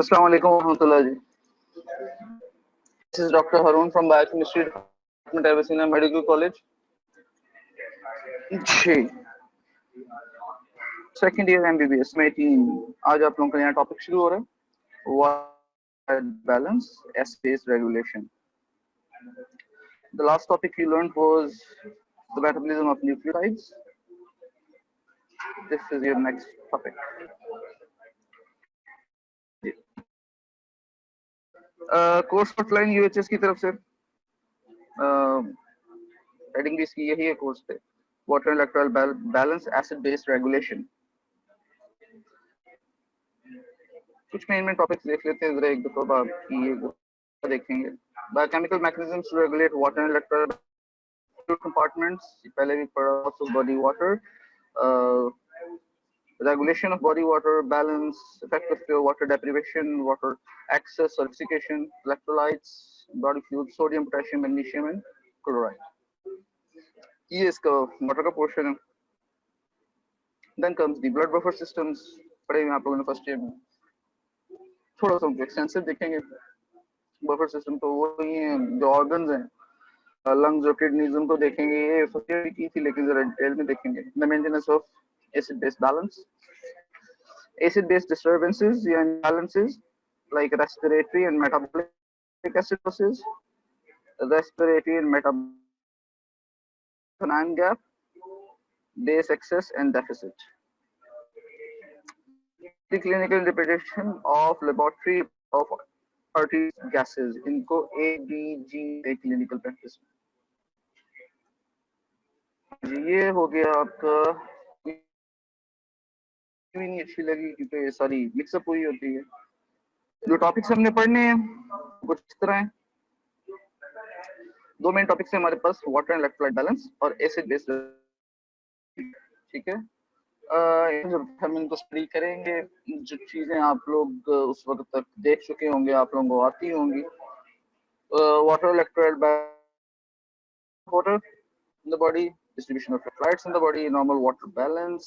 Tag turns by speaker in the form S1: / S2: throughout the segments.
S1: Assalamu alaikum warahmatullah ji. This is Dr. Harun from Biochemistry Department, Avicenna Medical College. Ji, second year MBBS में team आज आप लोगों का नया topic शुरू हो रहा है, water balance, S-based regulation. The last topic we learned was the metabolism of nucleotides. This is your next topic. Course outline UHS की तरफ से हेडिंग भी इसकी यही है कोर्स पे, water electrolyte balance acid base regulation. कुछ मेन टॉपिक्स देख लेते हैं जरा एक दो बार की ये देखेंगे. Biochemical mechanisms to regulate water and electrolyte compartments, पहले भी पढ़ा. Of body water, regulation of body water balance, effect of pure water deprivation, water excess, acidification, electrolytes, body fluids, sodium, potassium, magnesium and chloride. ये इसका water का portion है. Then comes the blood buffer systems, पढ़े हैं आप लोगों ने first year में. थोड़ा सा एक्सटेंसिव देखेंगे. बफर सिस्टम तो वो ही है जो ऑर्गन्स हैं, लंग्स और किडनीज, उनको देखेंगे. ये फर्स्ट ईयर की थी लेकिन जरा डिटेल में देखेंगे. The maintenance of acid base balance, acid base disturbances या imbalances like respiratory and metabolic acidosis, respiratory and metabolic anion gap, base excess and deficit. The clinical interpretation of laboratory of arterial gases, इनको ABG clinical practice. ये हो गया आपका. भी नहीं अच्छी लगी क्योंकि सारी मिक्सअप हुई होती है. जो टॉपिक्स हमने पढ़ने हैं कुछ इस तरह हैं. दो मेन टॉपिक्स हैं हमारे पास, वाटर एंड इलेक्ट्रोलाइट बैलेंस और एसिड बेस. ठीक है, हम इनको स्टडी करेंगे. जो चीजें आप लोग उस वक्त तक देख चुके होंगे, आप लोगों को आती होंगी. Water electrolyte water in the body, distribution of electrolytes in the body, normal water balance,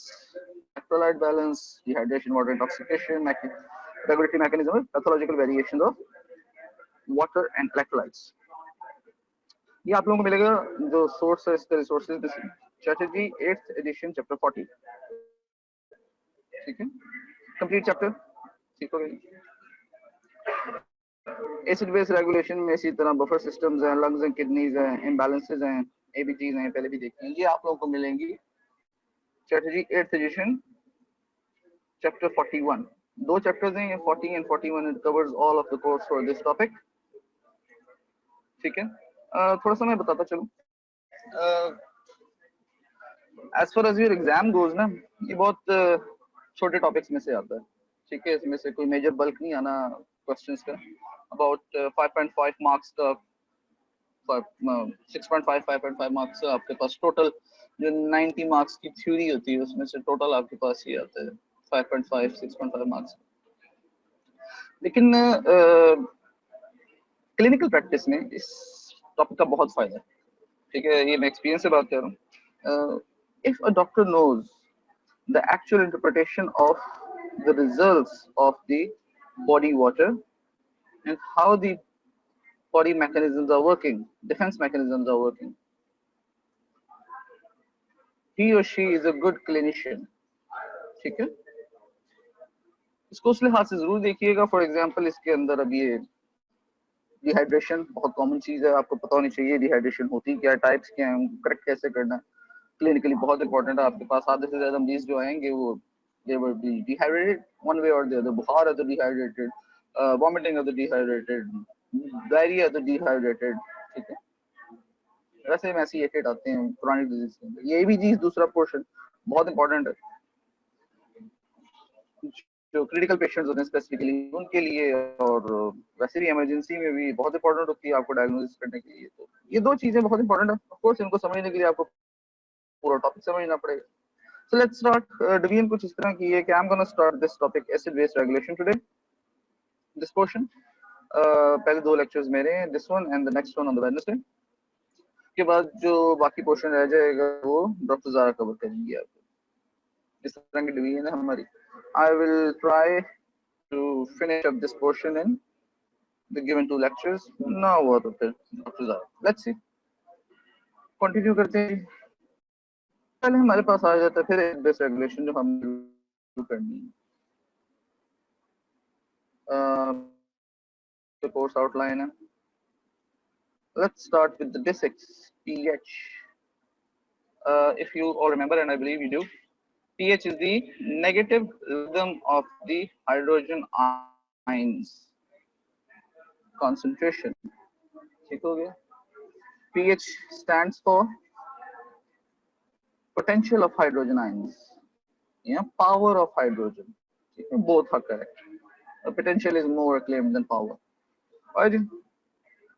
S1: electrolyte balance, dehydration, water intoxication, regulatory mechanism, pathological variation of water and electrolytes. ये आप लोगों को मिलेगा जो सोर्स है इसके रिसोर्सेज में. Chatterjee 8th edition chapter 40. ठीक है, कंप्लीट चैप्टर. ठीक हो गया. एसिड बेस रेगुलेशन में इसी तरह बफर सिस्टम्स हैं, लंग्स हैं, किडनीज हैं, इम्बैलेंसेस हैं, ABGs हैं, पहले भी देखी हैं. ये आप लोगों को मिलेंगी चैटर्जी 8th एडिशन चैप्टर 41. दो चैप्टर्स हैं ये, 40 and 41. It covers all of the course for this topic. ठीक है, थोड़ा सा मैं बताता चलूं. As far as your exam goes ना, ये बहुत छोटे टॉपिक्स में से आता है. ठीक है, इसमें से कोई मेजर बल्क नहीं आना क्वेश्चंस का. अबाउट 5.5 मार्क्स का 6.5 मार्क्स आपके पास टोटल. जो 90 मार्क्स की थ्योरी होती है उसमें से टोटल आपके पास ये आता है 5.5 6.5 मार्क्स. लेकिन क्लिनिकल प्रैक्टिस में इस टॉपिक का बहुत फायदा है. ठीक है, ये मैं एक्सपीरियंस से बात कर रहा हूँ. If a doctor knows the actual interpretation of the results of the body water and how the body mechanisms are working, defense mechanisms are working, he or she is a good clinician. ठीक है, इसको उस लिहाज से जरूर देखिएगा. For example इसके अंदर अब ये डिहाइड्रेशन बहुत कॉमन चीज है, आपको पता होनी चाहिए डिहाइड्रेशन होती क्या, टाइप्स क्या हैं, करेक्ट कैसे करना है. क्लिनिकली बहुत इंपॉर्टेंट है. आपके पास आधे से ज्यादा मरीज जो आएंगे वो they will be dehydrated one way or the other. बुखार है तो डिहाइड्रेटेड, वॉमिटिंग है तो डिहाइड्रेटेड, डायरिया है तो डिहाइड्रेटेड. ठीक है, वैसे में ऐसी एक आते हैं क्रोनिक डिजीज के अंदर. ये भी चीज दूसरा पोर्शन बहुत इंपॉर्टेंट है. जो क्रिटिकल पेशेंट्स होते हैं स्पेसिफिकली उनके लिए, और वैसे भी इमरजेंसी में भी बहुत इंपॉर्टेंट होती है आपको डायग्नोसिस करने के लिए. तो ये दो चीजें बहुत इंपॉर्टेंट है. ऑफ कोर्स इनको समझने के लिए आपको पूरा टॉपिक समझना पड़ेगा. So let's start. डिवीजन कुछ इस तरह की है कि I'm gonna start this topic acid base regulation today. This portion. पहले दो लेक्चर्स मेरे हैं, this one and the next one on the Wednesday. के बाद जो बाकी पोर्शन रह जाएगा वो डॉक्टर ज़ारा कवर करेंगी. आपको इस तरह की डिवीजन है हमारी. I will try to finish up this portion in the given 2 lectures. Now what of it? Let's see. Continue करते हैं. पहले हमारे पास आ जाता है फिर बेस रेगुलेशन जो हम करनी है. The course outline. Let's start with the basics. pH. If you all remember, and I believe you do, pH is the negative rhythm of the hydrogen ions concentration. pH stands for potential of hydrogen ions. Yeah, power of hydrogen. Both are correct. Potential is more acclaimed than power.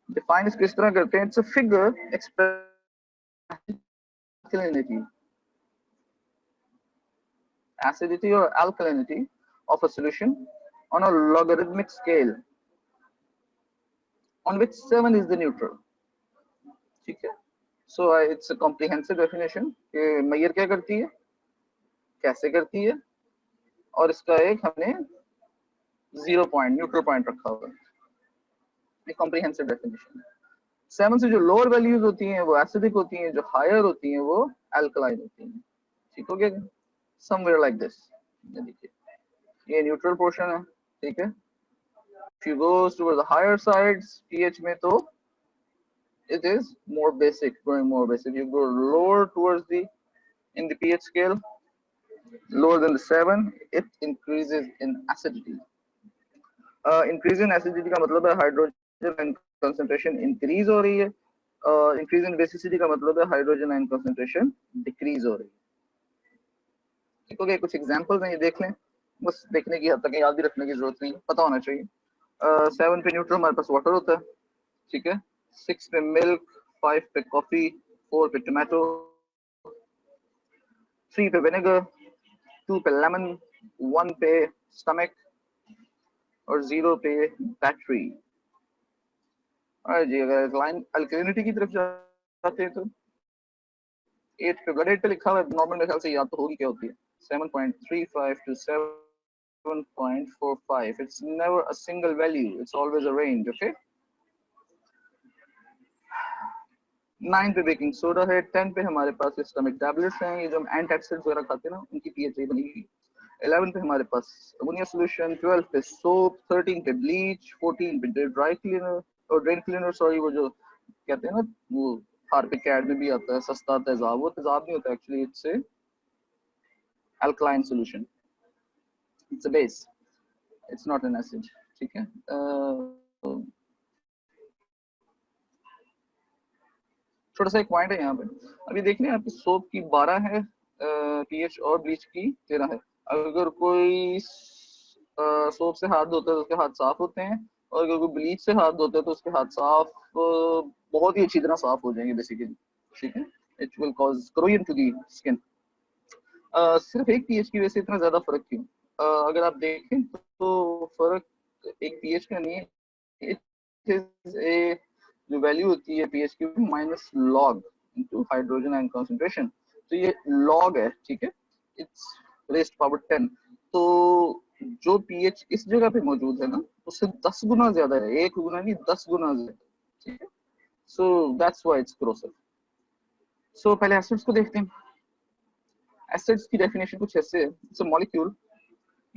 S1: Define is किस तरह करते हैं? It's a figure expressing acidity or alkalinity of a solution on a logarithmic scale, on which 7 is the neutral. ठीक है? So it's a comprehensive definition. कि मैयर क्या करती है, कैसे करती है, और इसका एक हमने 0 point neutral point रखा हुआ है. एक comprehensive definition. 7 से जो lower values होती हैं वो acidic होती हैं, जो higher होती हैं वो alkaline होती हैं. ठीक हो गया? Somewhere like this. ये देखिए, ये neutral portion है. ठीक है? If you go towards the higher sides, pH में तो it is more basic, going more basic. You go lower towards the in the pH scale, lower than the 7, it increases in acidity. Increase in acidity का मतलब है hydrogen concentration increase हो रही है. Increase in basicity का मतलब है hydrogen ion concentration decrease हो रही है. ठीक हो गया? कुछ एग्जांपल्स हैं, ये देख लें. बस देखने की हद तक, याद भी रखने की जरूरत नहीं, पता होना चाहिए. 7 पे न्यूट्रल हमारे पास वाटर होता है. ठीक है? 6 पे मिल्क, 5 पे कॉफी, 4 पे टोमेटो, 3 पे विनेगर, 2 पे लेमन, 1 पे स्टमक और 0 पे बैटरी. जी, अगर लाइन अल्कलिनिटी की तरफ जाते हैं तो 8 पे ब्लड रेट पे लिखा हुआ है. नॉर्मल मेरे ख्याल से याद तो होगी क्या होती है. 7.35 to 7.45. It's never a single value. It's always a range. Okay. 9 पे बेकिंग सोडा है. 10 पे हमारे पास स्टमक टैबलेट्स हैं, ये जो हम एंटासिड्स वगैरह खाते हैं ना, उनकी पीएच बनी हुई. 11 पे हमारे पास अमोनिया सॉल्यूशन. 12 पे सोप. 13 पे ब्लीच. 14 पे ड्राई क्लीनर और ड्रेन क्लीनर. सॉरी, वो जो कहते हैं ना, वो हार्पिक ऐड में भी आता है, सस्ता तेजाब. वो तेजाब नहीं होता actually, it's a alkaline solution. It's a base. It's not an acid. ठीक है? छोटा सा एक पॉइंट है यहाँ पे. अभी देख लें, आपकी सोप की 12 है पीएच और ब्लीच की 13 है. अगर कोई सोप से हाथ धोता है तो उसके हाथ साफ होते हैं, और अगर कोई ब्लीच से हाथ धोता है तो उसके हाथ साफ बहुत ही अच्छी तरह साफ हो जाएंगे बेसिकली. ठीक है? It will cause corrosion to the skin. सिर्फ एक पीएच की वजह से इतना ज्यादा फर्क क्यों? अगर आप देखें तो फर्क एक पीएच का नहीं है. इट इज ए जो वैल्यू होती है पीएच की minus log into hydrogen ion concentration. तो ये लॉग है. ठीक है? It's raised power 10. तो जो पीएच इस जगह पे मौजूद है ना, उससे 10 गुना ज्यादा है. 1 गुना नहीं, 10 गुना ज्यादा. ठीक है? So that's why it's corrosive. So पहले एसिड्स को देखते हैं. एसिड्स की डेफिनेशन कुछ ऐसे है. It's a molecule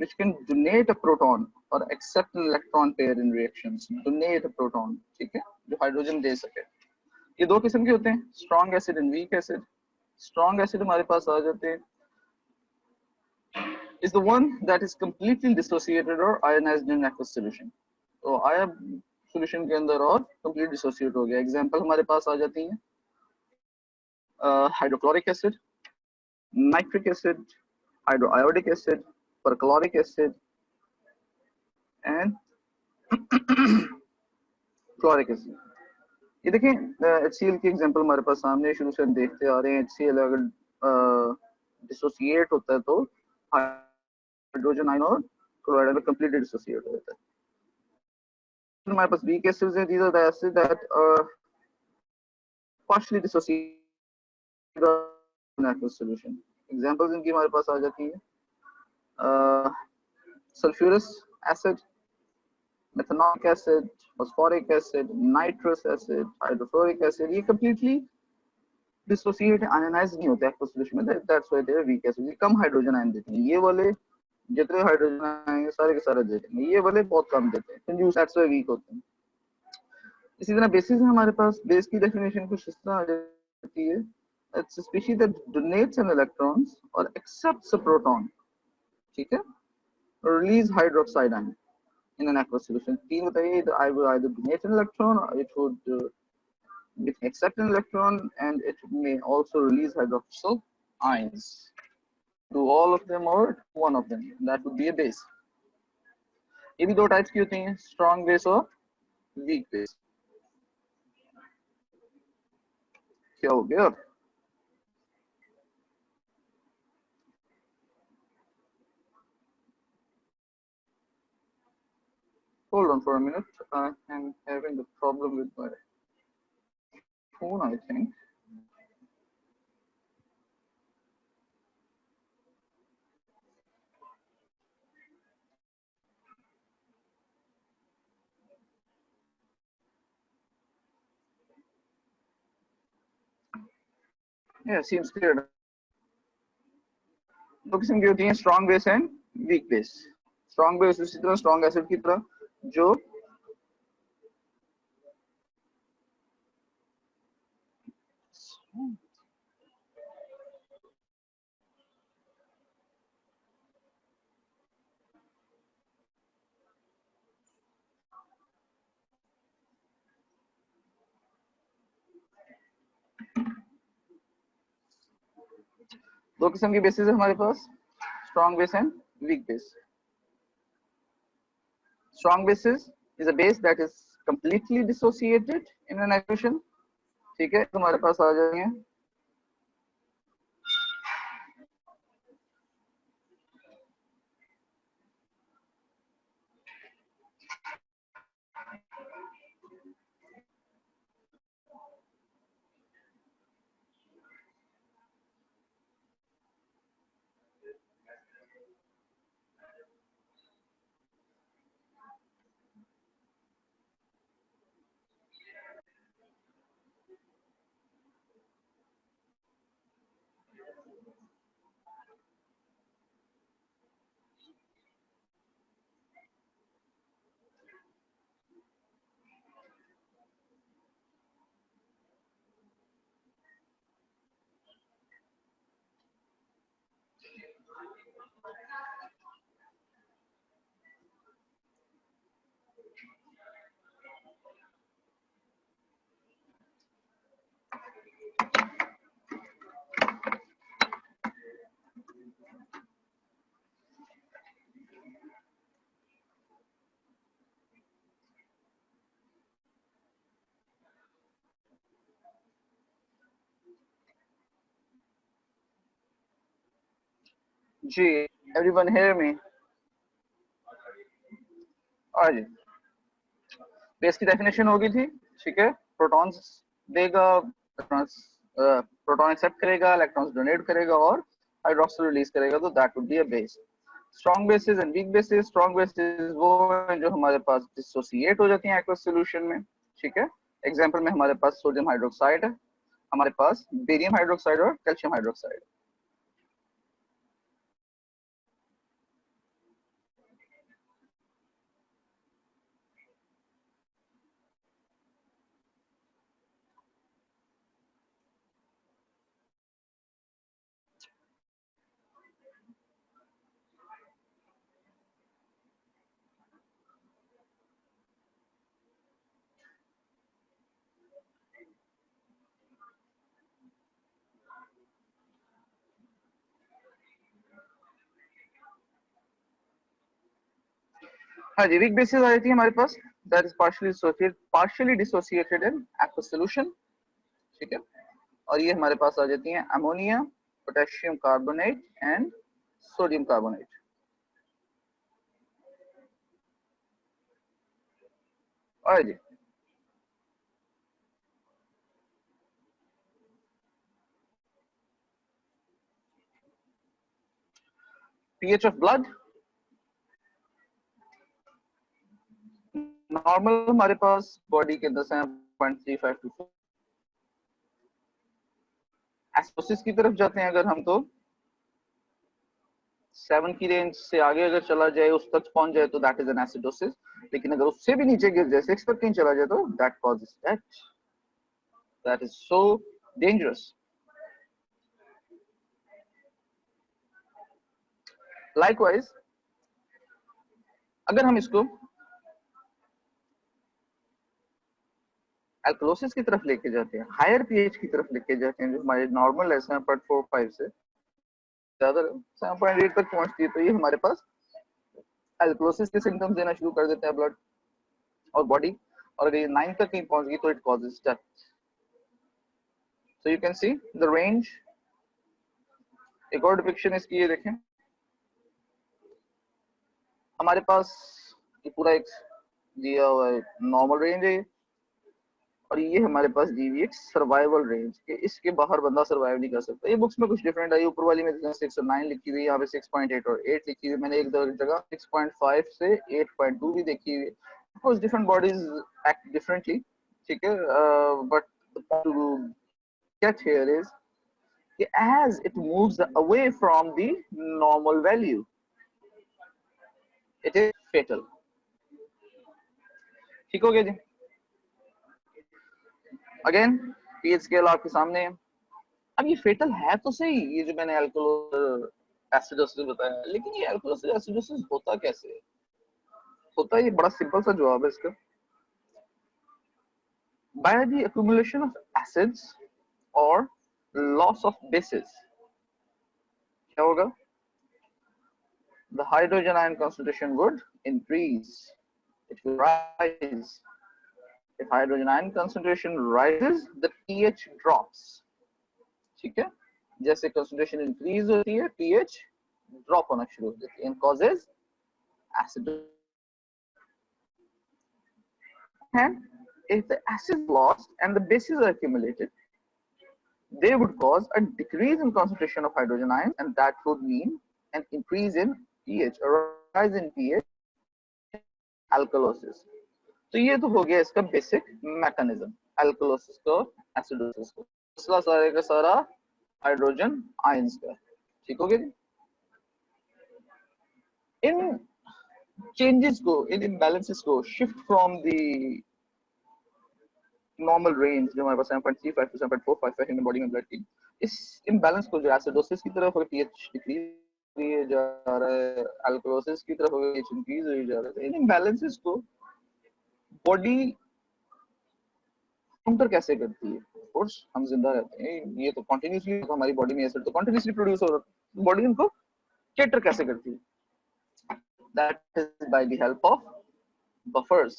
S1: which can donate a proton or accept an electron pair in reactions. Donate a proton. ठीक है? जो हाइड्रोजन दे सके. ये दो किस्म के होते हैं, strong acid and weak acid. Strong acid हमारे पास आ जाते हैं is the one that is completely dissociated or ionized in aqueous solution. तो आया solution के अंदर और complete dissociate हो गया. एग्जांपल हमारे पास आ जाती हैं hydrochloric acid, nitric acid, hydroiodic acid, perchloric acid and chloric acid. ये देखें, HCl की एग्जांपल हमारे पास सामने शुरू से हम देखते आ रहे हैं. HCl अगर डिसोसिएट होता है तो हाइड्रोजन आयन और क्लोराइड में कंप्लीटली डिसोसिएट हो जाता है. हमारे पास वीक एसिड्स हैं. These are the acid that are partially dissociated in aqueous solution. Examples इनकी हमारे पास आ जाती है sulphurous acid, methanolic acid, phosphoric acid, nitrous acid, hydrofluoric acid, ये completely dissociate ionized नहीं होते aqueous solution में, that's why they are weak acid. ये कम हाइड्रोजन आयन देते हैं, ये वाले जितने हाइड्रोजन आएंगे सारे के सारे देते हैं, ये वाले बहुत कम देते हैं, कंजूस, that's why weak होते हैं. इसी तरह बेसिस है हमारे पास, बेस की डेफिनेशन कुछ इस तरह आ जाती है, it's a species that donates an electrons or accepts a proton, ठीक है, release hydroxide ion in an aqueous solution. तीन बताइए, I will either donate an electron, or it would accept an electron, and it may also release hydroxyl ions. Do all of them or one of them? That would be a base. ये भी दो types की होती हैं, strong base और weak base. क्या हो गया? Hold on for a minute. I am having a problem with my phone, I think. Yeah, seems clear. दो किस्म की होती हैं, strong base and weak base. Strong base उसी तरह स्ट्रॉन्ग एसिड की तरह जो दो किस्म की बेसिस है हमारे पास, strong base and weak base. Strong basis is a base that is completely dissociated in an equation. ठीक है, तुम्हारे पास आ जाएंगे जी. Everyone hear me? और जी, बेस की डेफिनेशन होगी थी, ठीक है, प्रोटॉन्स देगा, प्रोटॉन एक्सेप्ट करेगा, इलेक्ट्रॉन्स डोनेट करेगा और हाइड्रोक्सिल रिलीज करेगा, तो that would be a base. Strong bases and weak bases. Strong bases वो हैं जो हमारे पास डिसोसिएट हो जाती हैं एक्वस सॉल्यूशन में, ठीक है. एग्जांपल में हमारे पास सोडियम हाइड्रोक्साइड है, हमारे पास बेरियम हाइड्रोक्साइड और कैल्शियम हाइड्रोक्साइड. हाँ जी, वीक बेसिस आ जाती है हमारे पास, that is partially dissociated in aqueous solution, ठीक है. और ये हमारे पास आ जाती हैं ammonia, potassium carbonate and sodium carbonate. और जी, pH of blood, नॉर्मल हमारे पास बॉडी के अंदर 7.35 टू 4। एसिडोसिस की तरफ जाते हैं अगर हम, तो 7 की रेंज से आगे अगर चला जाए, उस तक पहुंच जाए, तो दैट इज एन एसिडोसिस। लेकिन अगर उससे भी नीचे गिर जाए, 6 तक कहीं चला जाए, तो that causes death. That is so dangerous. Likewise अगर हम इसको एल्कलोसिस की तरफ लेके जाते हैं, हायर पीएच की तरफ लेके जाते हैं, जो हमारे नॉर्मल है 7.45 से ज्यादा 7.8 तक पहुंचती है, तो ये हमारे पास एल्कलोसिस के सिम्टम्स देना शुरू कर देते हैं ब्लड और बॉडी। और अगर ये 9 तक कहीं पहुंच गई, तो it causes death. So you can see the range. एक और डिपिक्शन इसकी ये देखें, हमारे पास ये पूरा एक दिया हुआ है नॉर्मल रेंज है, और ये हमारे पास दी हुई एक सर्वाइवल रेंज के, इसके बाहर बंदा सर्वाइव नहीं कर सकता। ये बुक्स में कुछ डिफरेंट आई, ऊपर वाली में 6 और 9 लिखी हुई है, यहाँ पे 6.8 और 8 लिखी हुई है। मैंने एक जगह 6.5 से 8.2 भी देखी हुई है। Of course different bodies act differently, ठीक है, but the point to get here is कि as it moves away from the normal value, it is fatal। ठीक हो गया जी। अगेन पीएच स्केल आपके सामने है। अब ये फेटल है तो सही, ये जो मैंने अल्कोहल एसिडोसिस बताया, लेकिन ये अल्कोहल एसिडोसिस होता कैसे है? होता है, ये बड़ा सिंपल सा जवाब है इसका। By the accumulation of acids और लॉस ऑफ बेसिस। क्या होगा? The hydrogen ion concentration would increase, it will rise। If hydrogen ion concentration rises, the pH drops। ठीक है, जैसे कंसंट्रेशन इंक्रीज होती है, पीएच ड्रॉप होना शुरू हो जाती है, and causes acid। And if the acid is lost and the bases are accumulated, they would cause a decrease in concentration of hydrogen ions, and that would mean an increase in pH, a rise in pH, alkalosis। तो ये तो हो गया इसका basic mechanism, alkalosis को, acidosis को। मसला सारे का सारा हाइड्रोजन आयंस का। ठीक हो गया जी। इन चेंजेस को, इन इम्बैलेंसेस को shift from the normal range जो हमारे पास 7.35 टू 7.45 है ह्यूमन बॉडी में ब्लड की, इस इम्बैलेंस को जो एसिडोसिस की तरफ पीएच डिक्रीज जा रहा है, एल्कोलोसिस की तरफ पीएच इंक्रीज हो जा रहा है, इन इम्बैलेंसेस को बॉडी काउंटर कैसे करती है? ऑफ कोर्स हम जिंदा रहते हैं, ये तो कंटीन्यूअसली, तो हमारी बॉडी में एसिड तो कंटीन्यूअसली प्रोड्यूस हो रहा है, बॉडी इनको कैटर कैसे करती है? That is by the help of buffers.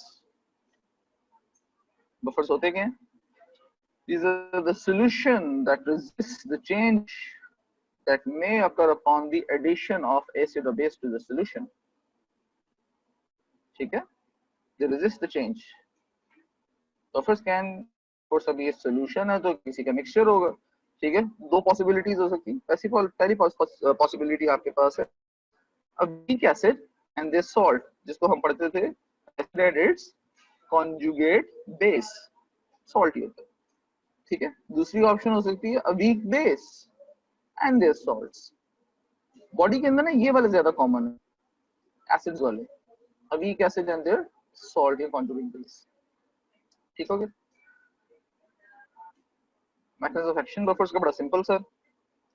S1: Buffers होते क्या हैं? These are the solution that resists the change that may occur upon the addition of acid or base to the solution। ठीक है, they resist the change। Buffers can, और सब ये solution है तो किसी का mixture होगा। ठीक है, दो possibilities हो सकती है। ऐसी पहली possibility आपके पास है a weak acid and this salt, जिसको हम पढ़ते थे acid and its conjugate base, salt ही होता है। ठीक है, दूसरी ऑप्शन हो सकती है a weak base and their salts। Body के अंदर ना ये वाले ज्यादा कॉमन है, एसिड्स वाले, a weak acid and their salt या conjugate base। ठीक हो गया। मैकेनिज्म ऑफ एक्शन बफर्स का बड़ा सिंपल सर।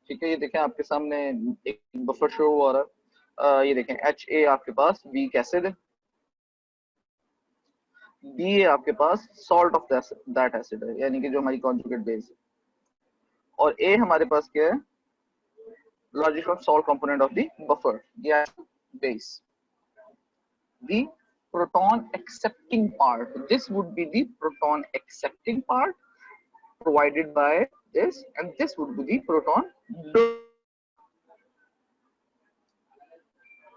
S1: ठीक है, ये देखें आपके सामने एक बफर शो हो रहा है, ये देखें HA आपके पास वीक एसिड है, BA आपके पास सॉल्ट ऑफ दैट एसिड है, यानी कि जो हमारी कॉन्जुगेट बेस है, और A हमारे पास क्या है? logical salt component of the buffer, the base, the proton accepting part। This would be the proton accepting part provided by this, and this would be the proton donor।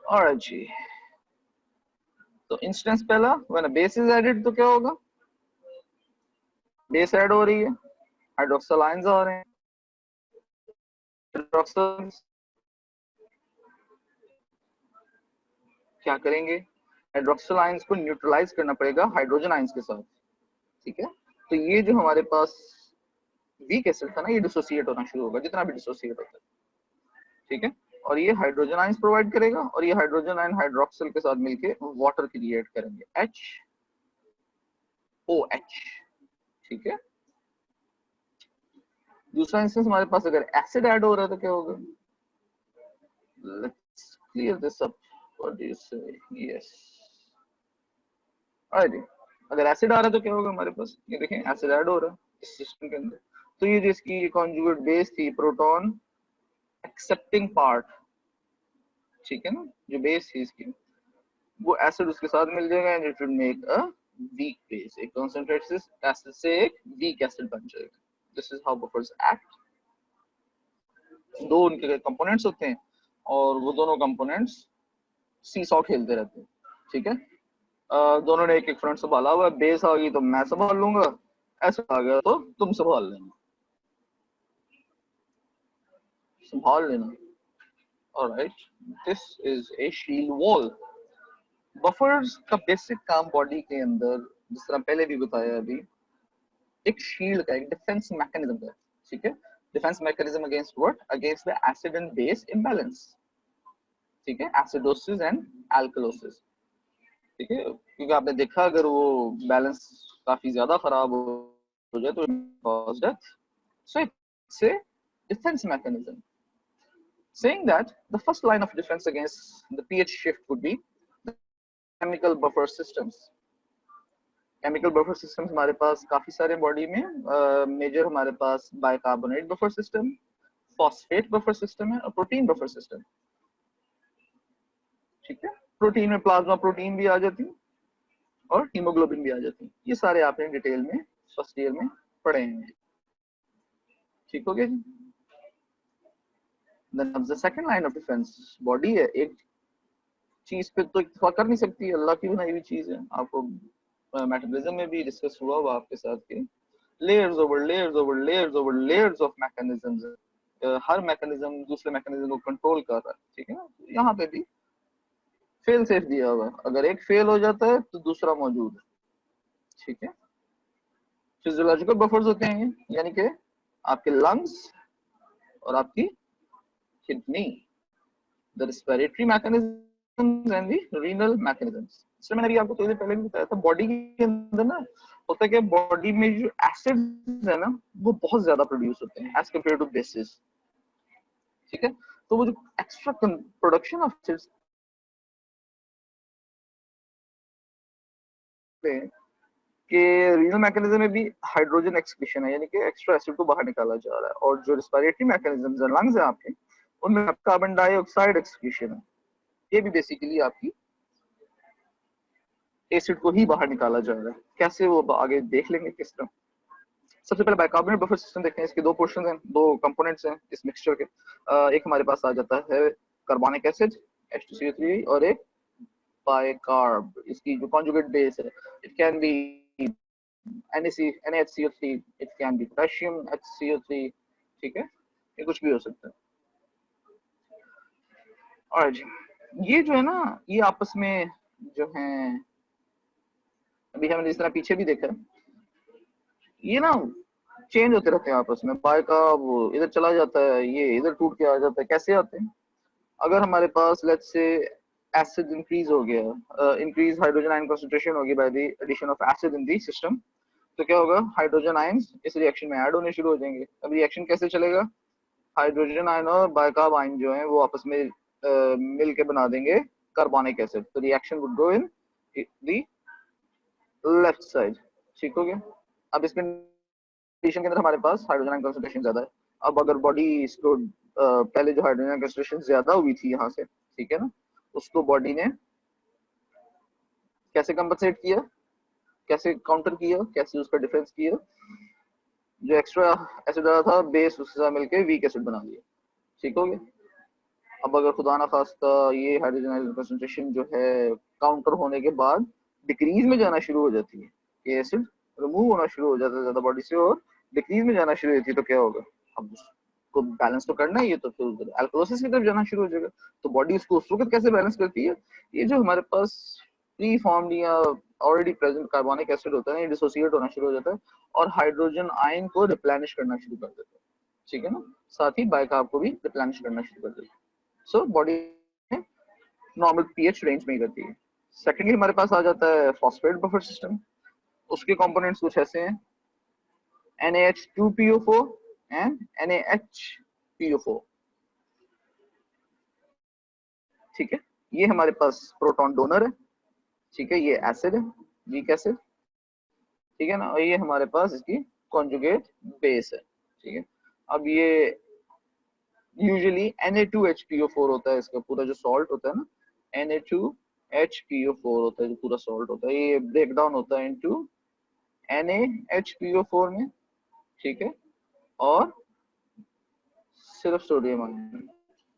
S1: alright जी, तो instance पहला, when a base is added तो क्या होगा? Base add हो रही है, hydroxyl ions आ रहे हैं, हाइड्रोक्सिल क्या करेंगे? हाइड्रोक्सिल आयंस को न्यूट्रलाइज करना पड़ेगा हाइड्रोजन आयंस के साथ, ठीक है। तो ये जो हमारे पास वीक एसिड था ना, ये डिसोसिएट होना शुरू होगा जितना भी डिसोसिएट होता है, ठीक है। और ये हाइड्रोजन आयंस प्रोवाइड करेगा और ये हाइड्रोजन आयन हाइड्रोक्सिल के साथ मिलके वाटर क्रिएट करेंगे, HOH, ठीक है। दूसरा इंस्टेंस हमारे पास अगर एसिड ऐड हो रहा है तो क्या होगा, let's clear this up, what do you से, यस, अगर एसिड आ रहा है तो क्या होगा हमारे पास, ये देखें एसिड ऐड हो रहा है इस सिस्टम के अंदर। तो ये जो इसकी कॉन्जुगेट बेस थी, प्रोटॉन एक्सेप्टिंग पार्ट, ठीक है ना, जो बेस थी इसकी, वो एसिड उसके साथ मिल जाएगा and it will make a weak base, एक कंसंट्रेटेड एसिड से एक वीक एसिड बन जाएगा। This is how buffers act. दो उनके कंपोनेंट्स होते हैं और वो दोनों कंपोनेंट्स सीसॉ खेलते रहते हैं, ठीक है। दोनों ने एक एक फ्रंट संभाला हुआ है, बेस आ गई तो मैं संभाल लूंगा, ऐसा आ गया तो तुम संभाल लेना, संभाल लेना। Alright, this is a shield wall. Buffers का बेसिक काम बॉडी के अंदर, जिस तरह पहले भी बताया अभी, एक शील्ड का, एक डिफेंस मैकेनिज्म का, ठीक है। Defence mechanism against what, against the acid and base imbalance, ठीक है, एसिडोसिस एंड एल्कलोसिस, ठीक है। क्योंकि आपने देखा अगर वो बैलेंस काफी ज्यादा खराब हो जाए तो cause death, so it's a defence mechanism. Saying that the first line of defense against the pH shift would be the chemical buffer systems. Chemical buffer systems हमारे पास काफी सारे बॉडी में, मेजर हमारे पास bicarbonate buffer system, phosphate buffer system है और protein buffer system, ठीक है। प्रोटीन में प्लाज्मा प्रोटीन भी आ जाती है और हीमोग्लोबिन भी आ जाती है। ये सारे आपने डिटेल में फर्स्ट ईयर में पढ़े हैं, ठीक हो गया जी। Then the second line of defense, body है, एक चीज पे तो इत्तेफाक कर नहीं सकती, अल्लाह की बनाई हुई चीज है। आपको मेटाबॉलिज्म में भी डिस्कस हुआ आपके साथ के layers over layers over layers over layers of mechanisms, her mechanism दूसरे मैकेनिज्म को कंट्रोल कर रहा है, ठीक है ना। यहाँ पे भी फेल सेफ दिया हुआ, अगर एक फेल हो जाता है तो दूसरा मौजूद है, ठीक है। फिजियोलॉजिकल बफर्स होते हैं, यानी कि आपके लंग्स और आपकी kidney, the respiratory mechanisms and the renal mechanisms. इसलिए मैंने अभी आपको थोड़ी देर पहले भी बताया था, बॉडी के अंदर ना होता है कि बॉडी में जो एसिड्स है ना वो बहुत ज्यादा प्रोड्यूस होते हैं एज कंपेयर टू बेसिस, ठीक है। तो वो जो एक्स्ट्रा प्रोडक्शन ऑफ एसिड्स के रीनल मैकेनिज्म में भी हाइड्रोजन एक्सक्रीशन है, यानी कि एक्स्ट्रा एसिड को बाहर निकाला जा रहा है। और जो रेस्पिरेटरी मैकेनिज्म्स है, लंग्स है आपके, उनमें कार्बन डाइऑक्साइड एक्सक्रीशन है। ये भी बेसिकली आपकी एसिड को ही बाहर निकाला जा रहा है। कैसे वो आगे देख लेंगे किस तरह। सबसे पहले बाइकार्बोनेट बफर सिस्टम देखते हैं। इसके दो पोर्शन हैं, दो कंपोनेंट्स हैं इस मिक्सचर के। एक हमारे पास आ जाता है कार्बोनिक एसिड H2CO3 और एक बाइकार्ब, इसकी जो कॉन्जुगेट बेस है, it can be NaHCO3, it can be potassium HCO3, ठीक है, ये कुछ भी हो सकता है। और ये जो है ना, ये आपस में जो है, अभी हमने जिस तरह पीछे भी देखा, ये ना चेंज होते रहते हैं आपस में। बाइकार्ब इधर चला जाता है, ये इधर टूट के आ जाता है। कैसे आते हैं, अगर हमारे पास लेट्स से एसिड इंक्रीज हो गया, इंक्रीज हाइड्रोजन आयन कंसंट्रेशन होगी by the addition of acid in the system, तो क्या होगा, हाइड्रोजन आयंस इस रिएक्शन में ऐड होने शुरू हो जाएंगे। अब रिएक्शन कैसे चलेगा, हाइड्रोजन आयन और बाइकार्ब आयन जो है वो आपस में मिल के बना देंगे कार्बोनिक एसिड। तो reaction would go in the left side, ठीक हो गया। अब इस कंडीशन के अंदर हमारे पास हाइड्रोजन आयन कंसंट्रेशन ज्यादा है। अब अगर बॉडी इसको पहले जो हाइड्रोजन कंसंट्रेशन ज्यादा हुई थी यहाँ से, ठीक है ना, उसको बॉडी ने कैसे कंपनसेट किया, कैसे काउंटर किया, कैसे उसका डिफेंस किया, जो एक्स्ट्रा एसिड आ था बेस उसके साथ मिलकर वीक एसिड बना लिया, ठीक हो गया। अब अगर खुदा ना खास्ता ये हाइड्रोजन आयन कंसंट्रेशन जो है काउंटर होने के बाद डिक्रीज में जाना शुरू हो जाती है, ये एसिड रिमूव होना शुरू हो जाता है ज्यादा बॉडी से और डिक्रीज में जाना शुरू होती है, तो क्या होगा, अब उसको बैलेंस तो करना ही है, तो फिर एल्कोलिसिस की तरफ जाना शुरू हो जाएगा। तो बॉडी उसको उस वक्त कैसे बैलेंस करती है, ये जो हमारे पास प्री फॉर्म्ड या ऑलरेडी प्रेजेंट कार्बोनिक एसिड होता है, डिसोसिएट होना शुरू हो जाता है और हाइड्रोजन आयन को रिप्लेनिश करना शुरू कर देता है, ठीक है ना, साथ ही बाइकार्ब को भी रिप्लेनिश करना शुरू कर देता है। So body normal pH range में ही रहती है। सेकेंडली हमारे पास आ जाता है फॉस्फेट बफर सिस्टम। उसके कंपोनेंट्स कुछ ऐसे हैं, NaH2PO4 एंड NaHPO4, ठीक है। ये हमारे पास प्रोटॉन डोनर है, ठीक है, ये एसिड है, वीक एसिड, ठीक है ना, और ये हमारे पास इसकी कॉन्जुगेट बेस है, ठीक है। अब ये यूजुअली Na2HPO4 होता है, इसका पूरा जो सॉल्ट होता है ना, Na2HPO4 होता है जो पूरा सॉल्ट होता है, ये ब्रेक डाउन होता है इनटू NaHPO4 में, ठीक है, और सिर्फ सोडियम आयन,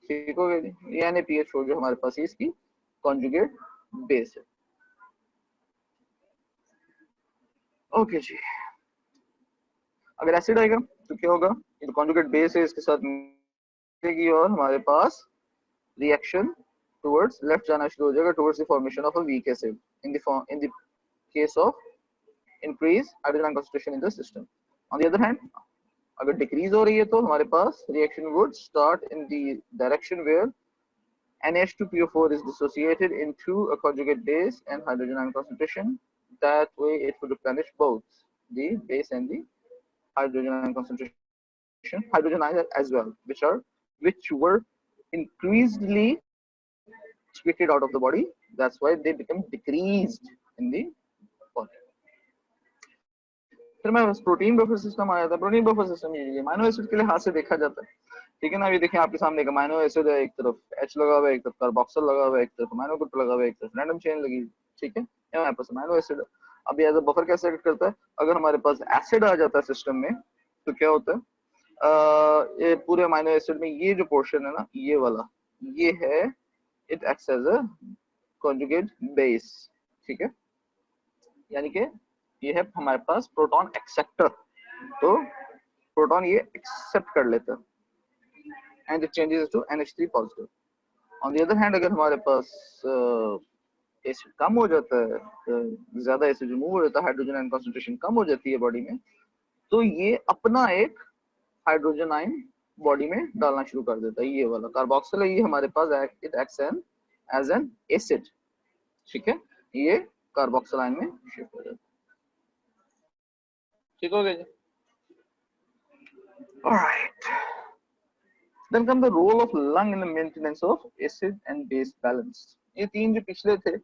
S1: ठीक हो गया जी। ये NaPH4 जो हमारे पास इसकी कॉन्जुगेट बेस है। ओके जी, अगर एसिड आएगा तो क्या होगा, ये तो कॉन्जुगेट बेस है, इसके साथ मिलेगी और हमारे पास रिएक्शन टुवर्ड्स लेफ्ट जाना शुरू हो जाएगा, towards the formation of a weak acid in the case of increase hydrogen concentration in the system. On the other hand अगर डिक्रीज हो रही है तो हमारे पास reaction would start in the direction where NH2PO4 is dissociated into a conjugate base and hydrogen ion concentration. That way it would replenish both the base and the hydrogen ion concentration, hydrogen ions as well, which were increasedly excreted out of the body. That's why they become decreased in the body. फिर मैं protein buffer system आया था। Protein buffer system ये amino acid के लिहाज से देखा जाता है, ठीक है ना। अभी देखिए आपके सामने एक अमीनो एसिड है, एक तरफ H लगा हुआ है, एक तरफ कार्बोक्सिल लगा हुआ है, एक तरफ अमीनो ग्रुप लगा हुआ है, एक तरफ रैंडम चेन लगी, ठीक है, ये हमारे पास अमीनो एसिड है। अब एज अ बफर कैसे एक्ट करता है, अगर हमारे पास एसिड आ जाता है सिस्टम में तो क्या होता है, ये पूरे अमीनो एसिड में ये जो पोर्शन है ना, ये वाला, ये है, it acts as a conjugate base, ठीक है, यानी कि ये है हमारे पास प्रोटॉन एक्सेप्टर, तो प्रोटॉन ये एक्सेप्ट कर लेता है and it changes to NH3 positive. On the other hand अगर हमारे पास एसिड कम हो जाता है, ज्यादा एसिड रिमूव हो जाता है, हाइड्रोजन आयन कंसंट्रेशन कम हो जाती है बॉडी में, तो ये अपना एक हाइड्रोजन आयन बॉडी में डालना शुरू कर देता है। ये वाला कार्बोक्सिल है, ये हमारे पास it acts as an acid, ठीक है, ये कार्बोक्सिल आयन में शिफ्ट हो जाता है, ठीक हो गया जी। Alright. Then come the role of lung in the maintenance of acid and base balance. ये तीन जो पिछले थे,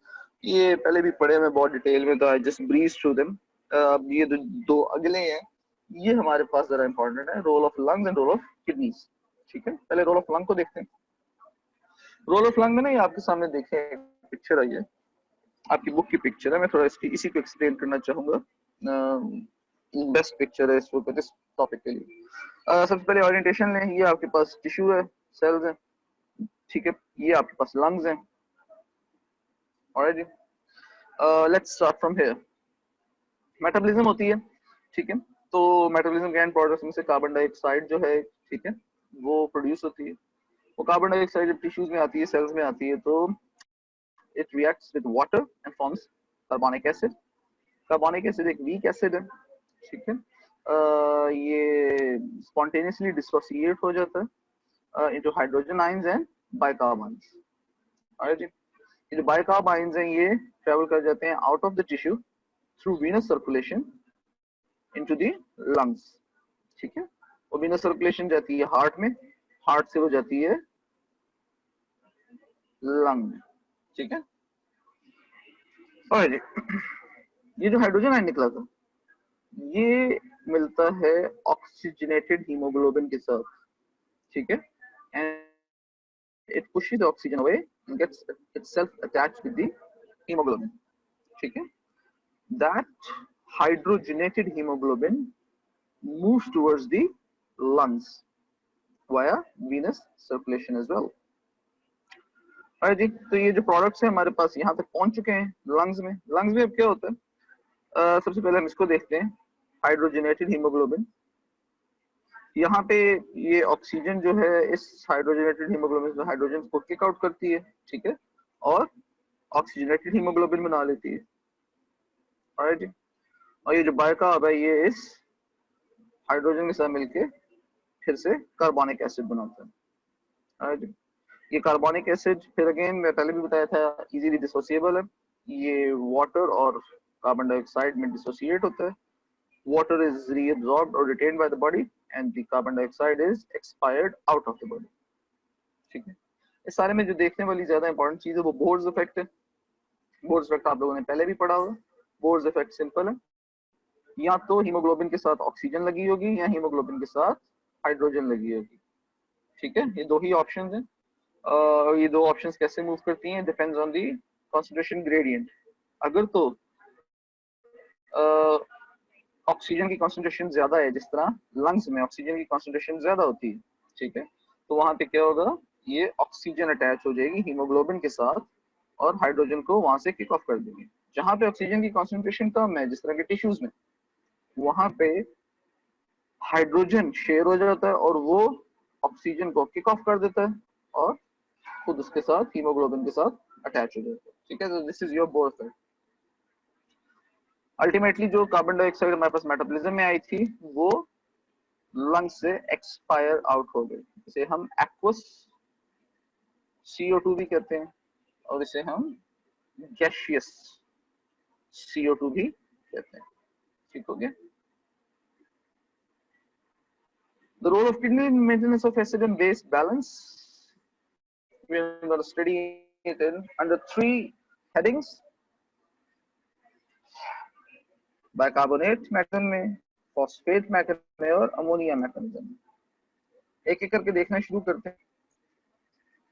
S1: ये पहले भी पढ़े मैं बहुत डिटेल में, तो I just breeze through them. अब ये दो अगले हैं, ये हमारे पास जरा इंपॉर्टेंट है, role of lungs and role of kidneys, ठीक है। पहले रोल ऑफ लंग को देखते हैं। रोल ऑफ लंग में ना ये आपके सामने देखें पिक्चर आई है, आपकी बुक की पिक्चर है, मैं थोड़ा इसी को एक्सप्लेन करना चाहूंगा। बेस्ट पिक्चर है इस वक्त इस टॉपिक के लिए। सबसे पहले ओरिएंटेशन लें, ये आपके पास टिश्यू है, सेल्स हैं, ठीक है, ये आपके पास लंग्स हैं। ऑलराइट जी, let's start from here. Metabolism होती है, ठीक है, तो मेटाबॉलिज्म के एंड प्रोडक्ट्स में से कार्बन डाइऑक्साइड जो है, ठीक है, वो प्रोड्यूस होती है। वो कार्बन डाइऑक्साइड जब टिश्यूज में आती है, सेल्स में आती है, तो it reacts with water and forms carbonic acid. Carbonic acid एक वीक एसिड है, ठीक है, ये स्पॉन्टेनियसली डिसोसिएट हो जाता है into hydrogen ions and bicarb ions. Alright जी, ये जो बाइकार्ब आयंस हैं ये ट्रेवल कर जाते हैं out of the tissue through Venus circulation into the lungs, ठीक है। वो वीनस सर्कुलेशन जाती है हार्ट में, हार्ट से वो जाती है लंग में, ठीक है। ऑलराइट जी, ये जो हाइड्रोजन आयन निकला था, ये मिलता है ऑक्सीजनेटेड हीमोग्लोबिन के साथ, ठीक है, and it pushes the oxygen away and gets itself attached with the haemoglobin, ठीक है। That hydrogenated haemoglobin moves towards the lungs via venous circulation as well। अरे जी, तो ये जो प्रोडक्ट्स हैं हमारे पास यहाँ तक पहुंच चुके हैं लंग्स में। लंग्स में अब क्या होता है, सबसे पहले हम इसको देखते हैं, हाइड्रोजनेटेड हीमोग्लोबिन। यहाँ पे ये ऑक्सीजन जो है इस हाइड्रोजनेटेड हीमोग्लोबिन में हाइड्रोजन को किक आउट करती है, ठीक है, और ऑक्सीजनेटेड हीमोग्लोबिन बना लेती है। राइट जी। और ये जो बाइकार्ब है ये इस हाइड्रोजन के साथ मिलके फिर से कार्बोनिक एसिड बनाता है। राइट जी। ये कार्बोनिक एसिड फिर अगेन मैं पहले भी बताया था इजीली डिसोसिएबल है। ये वाटर और कार्बन डाइऑक्साइड में डिसोसिएट होता है। वाटर इज रीअब्सॉर्ब्ड और retained by the body and the carbon dioxide is expired out of the body. ठीक है। इस सारे में जो देखने वाली ज्यादा इंपॉर्टेंट चीज है वो बोर्स इफेक्ट है। बोर्स इफेक्ट आप लोगों ने पहले भी पढ़ा होगा। बोर्स इफेक्ट सिंपल है, या तो हीमोग्लोबिन के साथ ऑक्सीजन लगी होगी या हीमोग्लोबिन के साथ हाइड्रोजन लगी होगी। ठीक है, ये दो ही ऑप्शंस हैं। ये दो ऑप्शंस कैसे मूव करती हैं depends on the concentration gradient. अगर तो ऑक्सीजन की कंसंट्रेशन ज्यादा है, जिस तरह लंग्स में ऑक्सीजन की कंसंट्रेशन ज्यादा होती है, ठीक है, तो वहां पे क्या होगा, ये ऑक्सीजन अटैच हो जाएगी हीमोग्लोबिन के साथ और हाइड्रोजन को वहां से किक ऑफ कर देंगे। जहां पे ऑक्सीजन की कंसंट्रेशन कम है, जिस तरह के टिश्यूज में, वहां पे हाइड्रोजन शेयर हो जाता है और वो ऑक्सीजन को किक ऑफ कर देता है और खुद उसके साथ हीमोग्लोबिन के साथ अटैच हो जाता है। ठीक है, तो this is your Bohr effect. Ultimately जो कार्बन डाइऑक्साइड हमारे पास मेटाबॉलिज्म में आई थी वो लंग्स से एक्सपायर आउट हो गई। इसे हम एक्वस CO2 भी कहते हैं और इसे हम गैसियस CO2 भी कहते हैं। ठीक हो गया। The role of kidney in maintenance of acid and base balance, we are going to study it in under 3 headings: bicarbonate mechanism में, फॉस्फेट मैकेनिज्म में और अमोनिया मैकेनिज्म में। एक एक करके देखना शुरू करते हैं।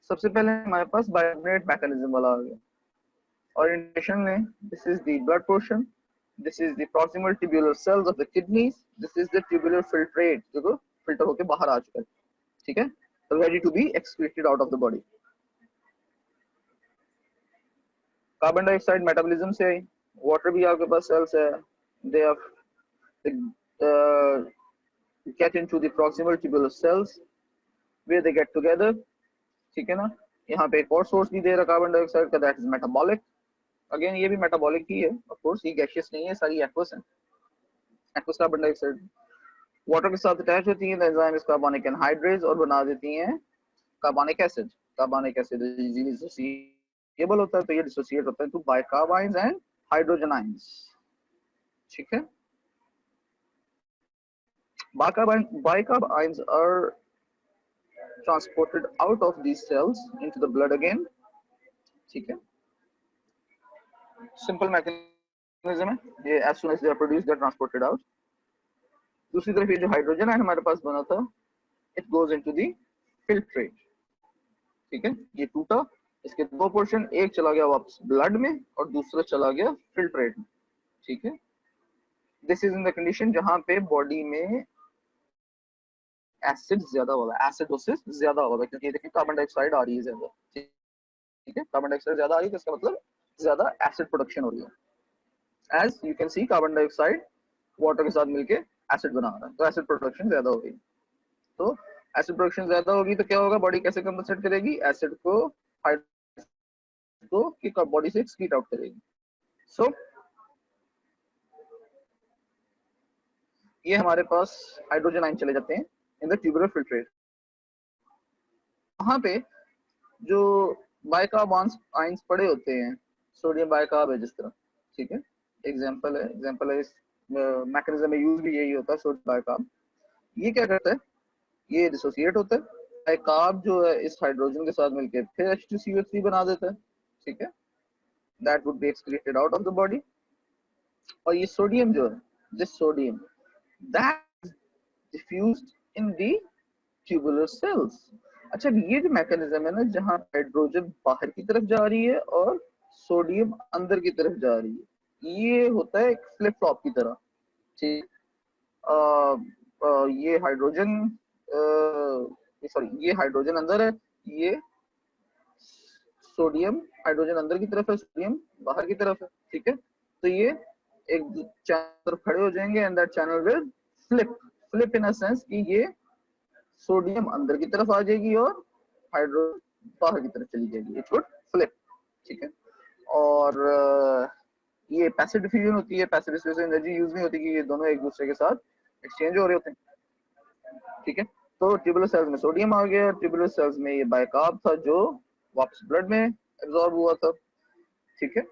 S1: सबसे पहले हमारे पास बाइकार्बोनेट मैकेनिज्म वाला आ गया। ओरिएंटेशन में this is the blood portion, this is the proximal tubular cells of the kidneys, this is the tubular filtrate जो फिल्टर होकर बाहर आ चुका है। ठीक है, ready to be excreted out of the body. Carbon dioxide metabolism से आई, वाटर भी आपके पास सेल्स है, they are get into the proximal tubular cells where they get together। ठीक है ना, यहाँ पे एक और सोर्स भी दे रहा कार्बन डाइऑक्साइड का, दैट इज मेटाबॉलिक। अगेन ये भी मेटाबॉलिक ही है, ऑफ कोर्स ये गैसियस नहीं है, सारी एक्वस है। एक्वस कार्बन डाइऑक्साइड वाटर के साथ अटैच होती है, एंजाइम इज कार्बोनिक एनहाइड्रेज और बना देती हैं carbonic acid. Carbonic acid easily dissociable होता है, तो ये डिसोसिएट होता है to bicarb ions and hydrogen ions. ठीक है, bicarb ions are transported out of these cells into the blood again। ठीक है, सिंपल मैकेनिज्म है ये, as soon as they are produced they are transported out। दूसरी तरफ ये जो हाइड्रोजन आयन हमारे पास बना था, it goes into the filtrate। ठीक है, ये टूटा, इसके दो पोर्शन, एक चला गया वापस ब्लड में और दूसरा चला गया फिल्ट्रेट में। ठीक है, this is in the condition जहां पे बॉडी में एसिड ज्यादा होगा, एसिडोसिस ज्यादा होगा, क्योंकि देखिए कार्बन डाइऑक्साइड आ रही है ज्यादा। ठीक है, कार्बन डाइऑक्साइड ज्यादा आ रही है तो इसका मतलब ज्यादा एसिड प्रोडक्शन हो रही है। As you can see carbon dioxide water के साथ मिलके एसिड बना रहा है, तो एसिड प्रोडक्शन ज्यादा होगी। तो एसिड प्रोडक्शन ज्यादा होगी तो क्या होगा, बॉडी कैसे कंपनसेट करेगी, एसिड को कि बॉडी से एक्सक्रीट आउट करेगी। सो ये हमारे पास हाइड्रोजन आयन चले जाते हैं इन द ट्यूबुलर फिल्ट्रेट। वहां पे जो बाइकार्ब आयंस पड़े होते हैं, सोडियम बाइकार्ब है जिस तरह, ठीक है, एग्जांपल है इस मैकेनिज्म में यूज भी यही होता है, सोडियम बाइकार्ब। ये क्या करता है, ये डिसोसिएट होता है, बाइकार्ब जो है इस हाइड्रोजन के साथ मिलकर फिर H2CO3 बना देता है। ठीक है, that would B excreted out of the body. और ये सोडियम जो है, this sodium that diffused in the tubular cells. अच्छा, ये जो मैकेनिज्म है ना, जहां हाइड्रोजन बाहर की तरफ जा रही है और सोडियम अंदर की तरफ जा रही है, ये होता है एक फ्लिप फ्लॉप की तरह। ठीक, ये हाइड्रोजन सॉरी ये हाइड्रोजन अंदर है, ये सोडियम, हाइड्रोजन अंदर की तरफ है, सोडियम बाहर की तरफ है। ठीक है, तो ये एक चैनल तरफ खड़े हो जाएंगे and that channel will flip in a sense कि ये सोडियम अंदर की तरफ आ जाएगी और हाइड्रोजन बाहर की तरफ चली जाएगी, इट वुड फ्लिप। ठीक है, और ये पैसिव डिफ्यूजन होती है। पैसिव डिफ्यूजन एनर्जी यूज नहीं होती कि ये दोनों एक दूसरे के साथ एक्सचेंज हो रहे होते हैं। ठीक है, तो ट्यूबुलर सेल्स में सोडियम आ गया, ट्यूबुलर सेल्स में ये बाइकार्ब था जो वापस ब्लड में एब्जॉर्ब हुआ था। ठीक है,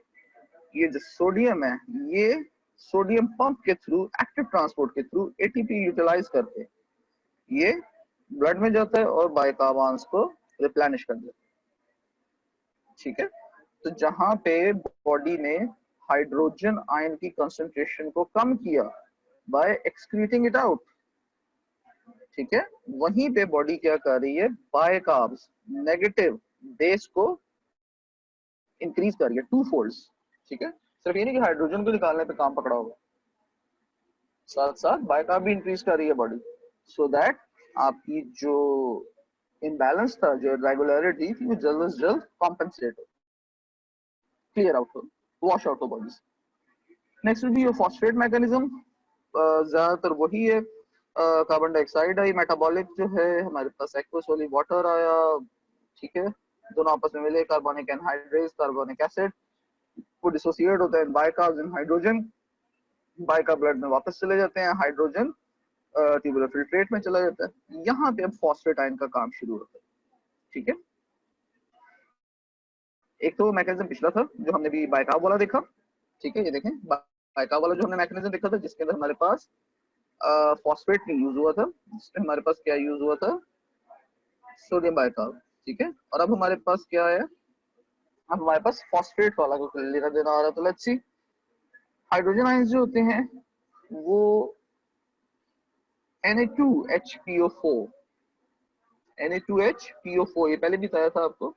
S1: ये जो सोडियम है ये सोडियम पंप के थ्रू, एक्टिव ट्रांसपोर्ट के थ्रू एटीपी यूटिलाइज करके ये ब्लड में जाता है और बाइकार्बन्स को रिप्लेनिश कर देता है। ठीक है, तो जहां पे बॉडी ने हाइड्रोजन आयन की कंसंट्रेशन को कम किया बाय एक्सक्रीटिंग इट आउट, ठीक है, वहीं पे बॉडी क्या कर रही है, बाइकार्ब्स नेगेटिव बेस को इंक्रीज कर रही है, टू फोल्ड्स। ठीक है, सिर्फ ये नहीं कि हाइड्रोजन को निकालने पे काम पकड़ा होगा, साथ साथ बाइकार्ब भी इंक्रीज कर रही है बॉडी, सो दैट आपकी जो इम्बैलेंस था, जो रेगुलरिटी थी, वो जल्द से जल्द कॉम्पेंसेट हो, क्लियर आउट हो, वॉश आउट हो बॉडी से। Next will be your phosphate mechanism. ज्यादातर वही है, कार्बन डाइऑक्साइड आई, मेटाबॉलिक जो है हमारे पास एक्वस सॉलिड वाटर आया। ठीक है, दोनों आपस में मिले, कार्बोनिक एनहाइड्रेज, कार्बोनिक एसिड, वो डिसोसिएट होते हैं बाइकार्ब्स एंड हाइड्रोजन, बाइकार्ब ब्लड में वापस चले जाते हैं, हाइड्रोजन ट्यूबुलर फिल्ट्रेट में चला जाता है। यहाँ पे अब फॉस्फेट आयन का काम शुरू होता है। ठीक है, एक तो मैकेनिज्म पिछला था जो हमने भी बाइकार्ब वाला देखा। ठीक है, ये देखें बाइकार्ब वाला जो हमने मैकेनिज्म देखा था, जिसके अंदर हमारे पास फॉस्फेट नहीं यूज हुआ था, जिसमें हमारे पास क्या यूज हुआ था, सोडियम बाइकार्ब। ठीक है, और अब हमारे पास क्या है, अब हमारे पास फॉस्फेट वाला को लेना देना आ रहा है। तो लेट्स सी, हाइड्रोजन आयंस जो होते हैं वो Na2HPO4, Na2HPO4, ये पहले भी बताया था आपको,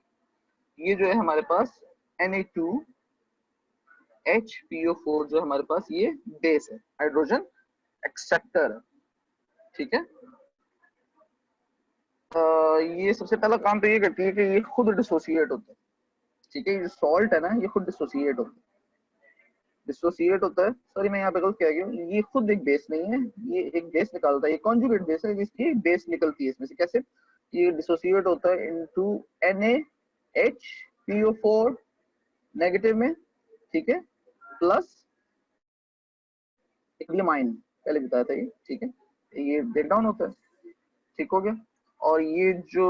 S1: ये जो है हमारे पास Na2HPO4 जो हमारे पास ये बेस है, हाइड्रोजन एक्सेप्टर है। ठीक है, ये सबसे पहला काम तो ये करती है कि ये खुद डिसोसिएट होता है। ठीक है, ये सॉल्ट है ना, ये खुद डिसोसिएट होता है, डिसोसिएट होता है, सॉरी मैं यहाँ पे गलत कह गया हूँ, ये खुद एक बेस नहीं है, ये एक बेस निकालता है, ये कॉन्जुगेट बेस है, जिसकी बेस निकलती है इसमें से। कैसे, ये डिसोसिएट होता है इनटू NaHPO4 नेगेटिव में, ठीक है, प्लस एमाइन, पहले बताया था ये। ठीक है, ये ब्रेक डाउन होता है, ठीक हो गया। और ये जो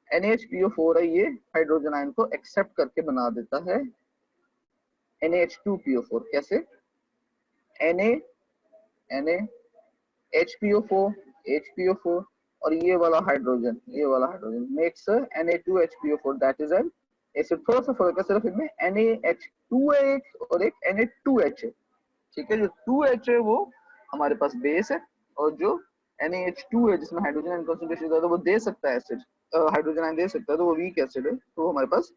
S1: NaHPO4 है ये हाइड्रोजन आयन को एक्सेप्ट करके बना देता है NaH2PO4। कैसे, HPO4 और ये वाला hydrogen makes Na2HPO4, that is an acid. थोड़ा सा फर्क है सिर्फ इनमें, NaH2H और एक Na2H है। ठीक है, जो 2H है वो हमारे पास बेस है, और जो NaH2 है जिसमें हाइड्रोजन आयन कंसंट्रेशन ज्यादा, वो दे सकता है एसिड, हाइड्रोजन आयन दे सकता है, तो वो वीक एसिड है, तो हमारे पास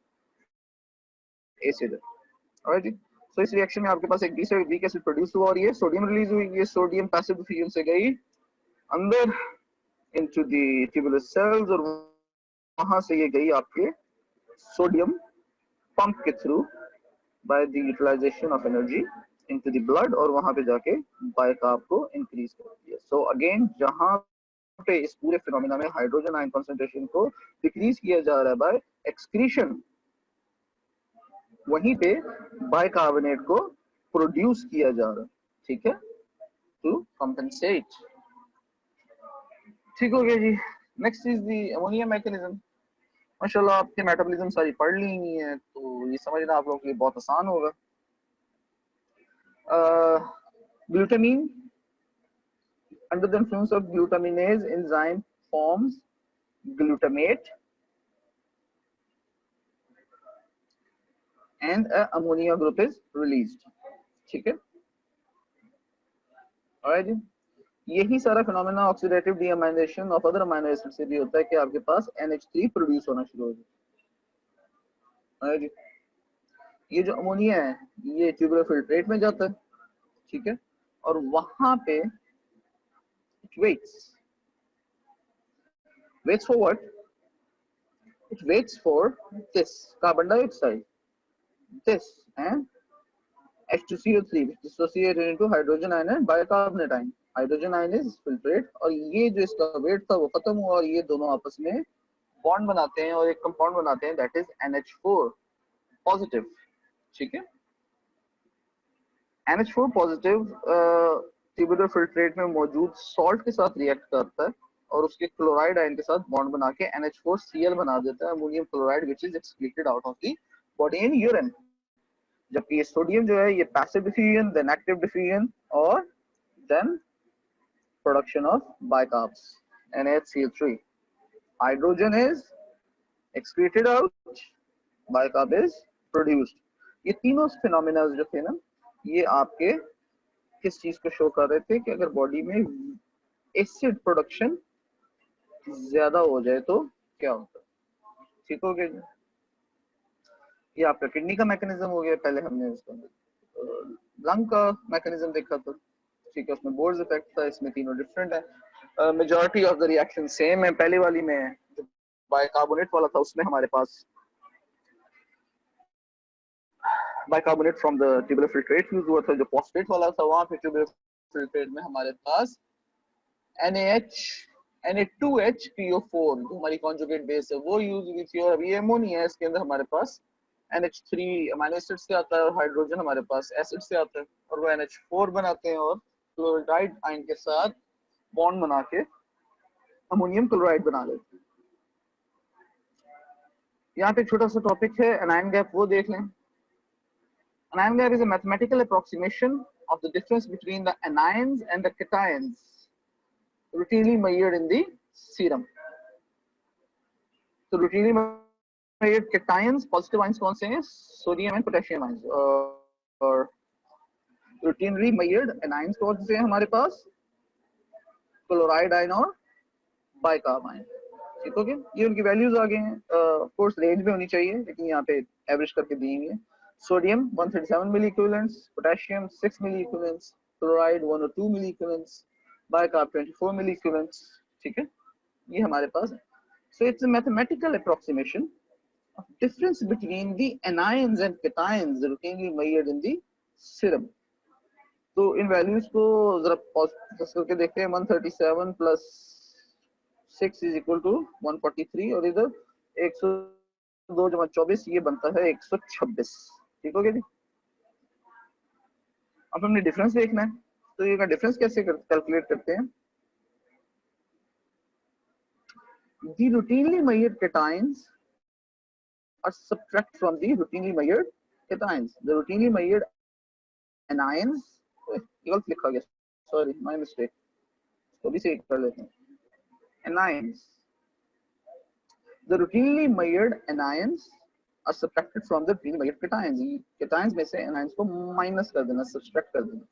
S1: एसिड है। ऑलराइट जी, तो इस रिएक्शन में आपके पास एक वीक एसिड प्रोड्यूस हुआ और ये सोडियम रिलीज हुई। ये सोडियम पैसिव डिफ्यूजन से गई अंदर इनटू द ट्यूबुलर सेल्स, और वहां से ये गई आपके सोडियम पंप के through by the utilisation of energy into the blood, और वहां पे जाके बाइकार्ब को इंक्रीज करती है। सो अगेन, जहां पे इस पूरे फिनोमेना में हाइड्रोजन आयन कंसंट्रेशन को डिक्रीज किया जा रहा है बाय एक्सक्रीशन, वहीं पे बाइकार्बोनेट को प्रोड्यूस किया जा रहा है। ठीक है, टू कॉम्पेंसेट। ठीक हो गया जी। Next is the ammonia mechanism. माशाल्लाह आपके मेटाबॉलिज्म सारी पढ़ ली नहीं है, तो ये समझना आप लोगों के लिए बहुत आसान होगा। Glutamine, under the influence of glutaminase enzyme forms glutamate and a ammonia group is released। ठीक है, alright जी, यही सारा phenomena oxidative deamination of other amino acid से भी होता है कि आपके पास NH3 प्रोड्यूस होना शुरू हो जाए। alright जी, ये जो अमोनिया है ये ट्यूबुलर फिल्ट्रेट में जाता है। ठीक है, और वहां पे it waits for what, it waits for this carbon dioxide, this and H2CO3 which dissociated into hydrogen ion and bicarbonate ion। Hydrogen ion is filtrate, और ये जो इसका वेट था वो खत्म हुआ, और ये दोनों आपस में बॉन्ड बनाते हैं और एक कंपाउंड बनाते हैं, दैट इज NH4। पॉजिटिव, ठीक है। NH4 पॉजिटिव ट्यूबुलर फिल्ट्रेट में मौजूद सॉल्ट के साथ रिएक्ट करता है और उसके क्लोराइड आयन के साथ बॉन्ड बना के NH4Cl बना देता है, ammonium chloride, which is excreted out of the body in urine. जबकि ये सोडियम जो है ये passive diffusion, then active diffusion और then production of bicarbs NaHCl3। Hydrogen is excreted out, bicarb is produced। ये तीनों फिनोमेना जो थे ना, ये आपके किस चीज को शो कर रहे थे कि अगर बॉडी में एसिड प्रोडक्शन ज्यादा हो जाए तो क्या होता है, ठीक हो गया। ये आपका किडनी का मैकेनिज्म हो गया, पहले हमने उसका लंग का मैकेनिज्म देखा था, ठीक है, उसमें बोर्ड इफेक्ट था, इसमें तीनों डिफरेंट है। Majority of the reaction same है। पहले वाली में जो बाइकार्बोनेट वाला था उसमें हमारे पास bicarbonate from the tubular filtrate use हुआ था, जो फॉस्फेट वाला था वहां पे ट्यूबुलर फिल्ट्रेट में हमारे पास Na2HPO4 जो हमारी कॉन्जुगेट बेस है वो यूज हुई थी, और अभी अमोनिया है, इसके अंदर हमारे पास NH3 अमीनो एसिड से आता है और हाइड्रोजन हमारे पास एसिड से आता है, और वो NH4 बनाते हैं और क्लोराइड आयन के साथ बॉन्ड बना के अमोनियम क्लोराइड बना लेते हैं। यहाँ पे छोटा सा टॉपिक है एनायन गैप, वो देख लें। Anion gap is a mathematical approximation of the difference between the anions and the cations routinely measured in the serum. So routinely measured cations, positive ions कौन से हैं? Sodium and potassium ions। और routinely measured anions कौन से हैं हमारे पास? Chloride ion और bicarb ion। ठीक हो गया, ये उनकी वैल्यूज आ गए हैं। ऑफ कोर्स रेंज में होनी चाहिए, लेकिन यहाँ पे एवरेज करके दी हुई है। Sodium 137 milli equivalents, potassium 6 milli equivalents, chloride 102 milli equivalents, bicarb 24 milli equivalents, ठीक है, ये हमारे पास है। So it's a mathematical approximation of difference between the anions and cations routinely measured in the serum। तो इन वैल्यूज को जरा पॉज करके देखते हैं। 137 प्लस 6 इज इक्वल टू 143, और इधर 102 जमा 24 ये बनता है 126। ठीक हो गया जी। अब हमने डिफरेंस देखना है, तो ये का डिफरेंस कैसे कैलकुलेट करते हैं? The routinely measured cations are subtract from the routinely measured cations। The routinely measured anions, गलत लिखा गया, सॉरी माय मिस्टेक, तो भी सही कर लेते हैं। Anions, the routinely measured anions are subtracted from the routinely measured cations। cations में से anions को माइनस कर देना, सब्सट्रैक्ट कर देना।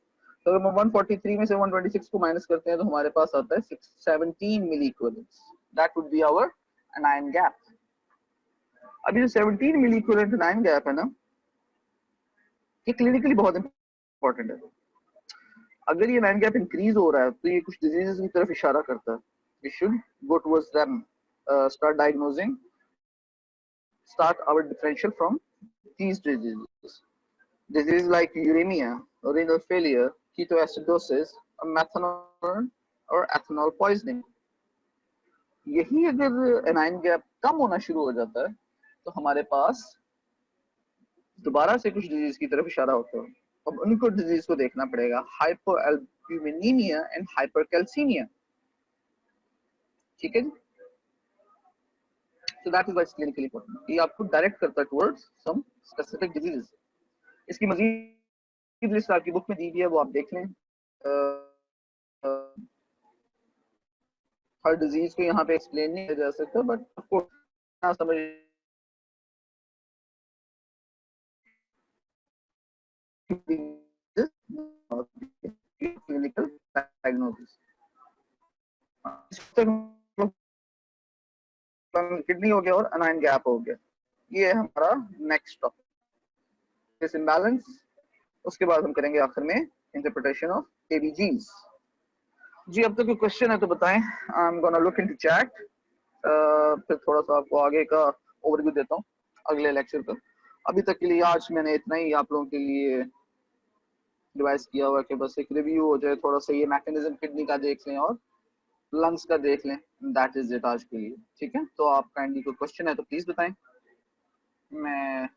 S1: तो अगर हम 143 में से 126 को माइनस करते हैं तो हमारे पास आता है 17 milliequivalents. That would be our anion gap. अभी जो 17 मिली इक्विवेलेंट एनायन गैप है ना, ये क्लिनिकली बहुत इंपॉर्टेंट है। अगर ये एनायन गैप इंक्रीज हो रहा है तो ये कुछ डिजीजेस की तरफ इशारा करता है। We should go towards them, start diagnosing, start our differential from these diseases। Diseases like uremia, renal failure, ketoacidosis, methanol और ethanol poisoning। यही अगर एनायन गैप कम होना शुरू हो जाता है तो हमारे पास दोबारा से कुछ डिजीज की तरफ इशारा होता है। अब उनको डिजीज को देखना पड़ेगा, हाइपोएल्ब्यूमिनीमिया एंड हाइपरकैल्सीमिया। ठीक है जी। So that is why it's clinically important। ये आपको डायरेक्ट करता है towards some specific diseases। इसकी मजीद लिस्ट आपकी बुक में दी हुई है, वो आप देख लें। हर डिजीज को यहाँ पे एक्सप्लेन नहीं किया जा सकता, बट आपको ना समझ क्लिनिकल डायग्नोसिस। किडनी हो गया और एनायन गैप हो गया, ये है हमारा नेक्स्ट टॉपिक, दिस इम्बैलेंस। उसके बाद हम करेंगे आखिर में इंटरप्रिटेशन ऑफ एबीजीज। जी अब तक कोई क्वेश्चन है तो बताएं। I am gonna look into chat, फिर थोड़ा सा आपको आगे का ओवरव्यू देता हूँ अगले लेक्चर का। अभी तक के लिए आज मैंने इतना ही आप लोगों के लिए डिवाइस किया हुआ कि बस एक रिव्यू हो जाए, थोड़ा सा ये मैकेनिज्म किडनी का देख लें और लंग्स का देख लें। दैट इज इट आज के लिए। ठीक है, तो आप काइंडली कोई क्वेश्चन है तो प्लीज बताएं। मैं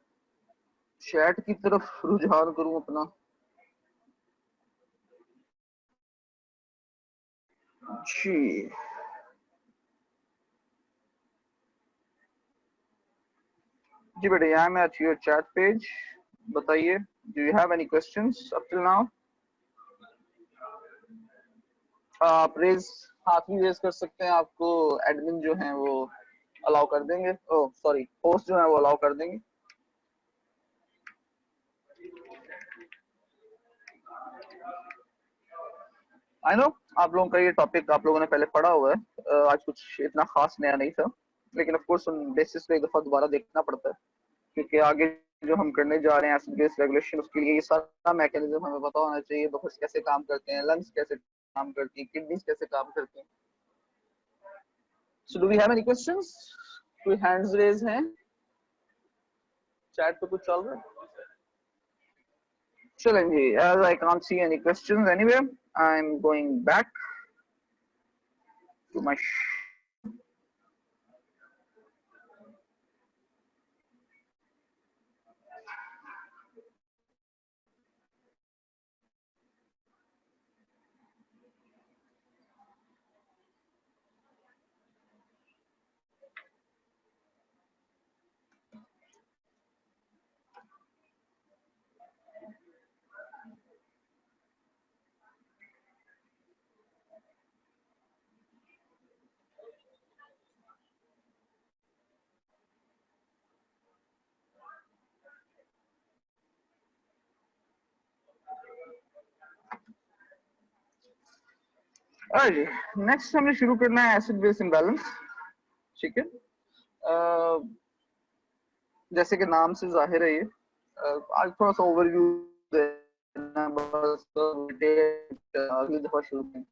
S1: चैट की तरफ रुझान करूं अपना। जी जी बेटा, यहाँ मैं एट योर चैट पेज। बताइए, do you have any questions up till now? आप रेज हाथ भी रेज कर सकते हैं, आपको एडमिन जो है वो अलाउ कर देंगे। ओह सॉरी, होस्ट जो है वो अलाउ कर देंगे। आई नो आप लोगों का ये टॉपिक आप लोगों ने पहले पढ़ा हुआ है, आज कुछ इतना खास नया नहीं था, लेकिन ऑफ कोर्स उन बेसिस पे एक दफा दोबारा देखना पड़ता है, क्योंकि आगे जो हम करने जा रहे हैं एसिड बेस रेगुलेशन, उसके लिए ये सारा मैकेनिज्म हमें पता होना चाहिए। बफर्स कैसे काम करते हैं, लंग्स कैसे काम करती है, किडनीज कैसे काम करती हैं। So do we have any questions? कोई हैंड्स रेज हैं? चैट पे कुछ चल रहा है? चलेंगे, as I can't see any questions anywhere, I'm going back to my next हमें शुरू करना है एसिड बेस इम्बैलेंस। ठीक है, जैसे कि नाम से जाहिर है, ये आज थोड़ा सा ओवरव्यू देना बस, अगली दफा शुरू करें।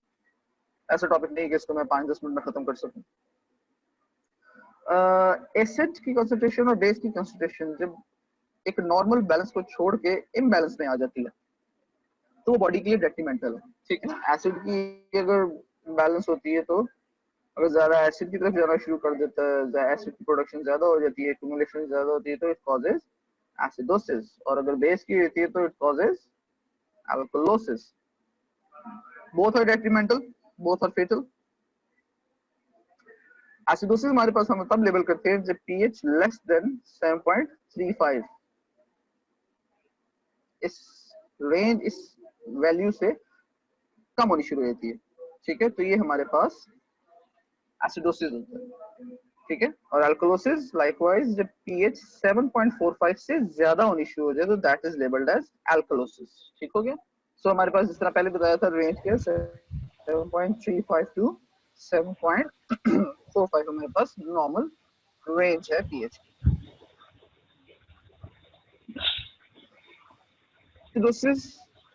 S1: ऐसा टॉपिक नहीं कि इसको मैं 5-10 मिनट में खत्म कर सकूं। एसिड की कंसंट्रेशन और बेस की कंसंट्रेशन जब एक नॉर्मल बैलेंस को छोड़ के इम्बैलेंस में आ जाती है तो वो बॉडी के लिए डेट्रीमेंटल है। ठीक है, एसिड की अगर बैलेंस होती है तो अगर ज्यादा एसिड की तरफ जाना शुरू कर देता है, एसिड की प्रोडक्शन ज्यादा हो जाती है, एक्यूमुलेशन ज्यादा होती है, तो इट कॉजेज एसिडोसिस। और अगर बेस की होती है तो it causes alkalosis. Both are detrimental, both are fatal. Acidosis हमारे पास हम तब लेवल करते हैं जब पीएच लेस देन 7.35, इस रेंज, इस वैल्यू से कम होनी शुरू होती है। ठीक है, तो ये हमारे पास एसिडोसिस होता है। ठीक है, और अल्कोलोसिस लाइकवाइज जब पीएच 7.45 से ज्यादा होनी शुरू हो जाए तो दैट इज लेबल्ड एज अल्कोलोसिस। ठीक हो गया। सो हमारे पास जिस तरह पहले बताया था रेंज क्या, 7.35 टू 7.45 हमारे पास नॉर्मल रेंज है पीएच की। Acidosis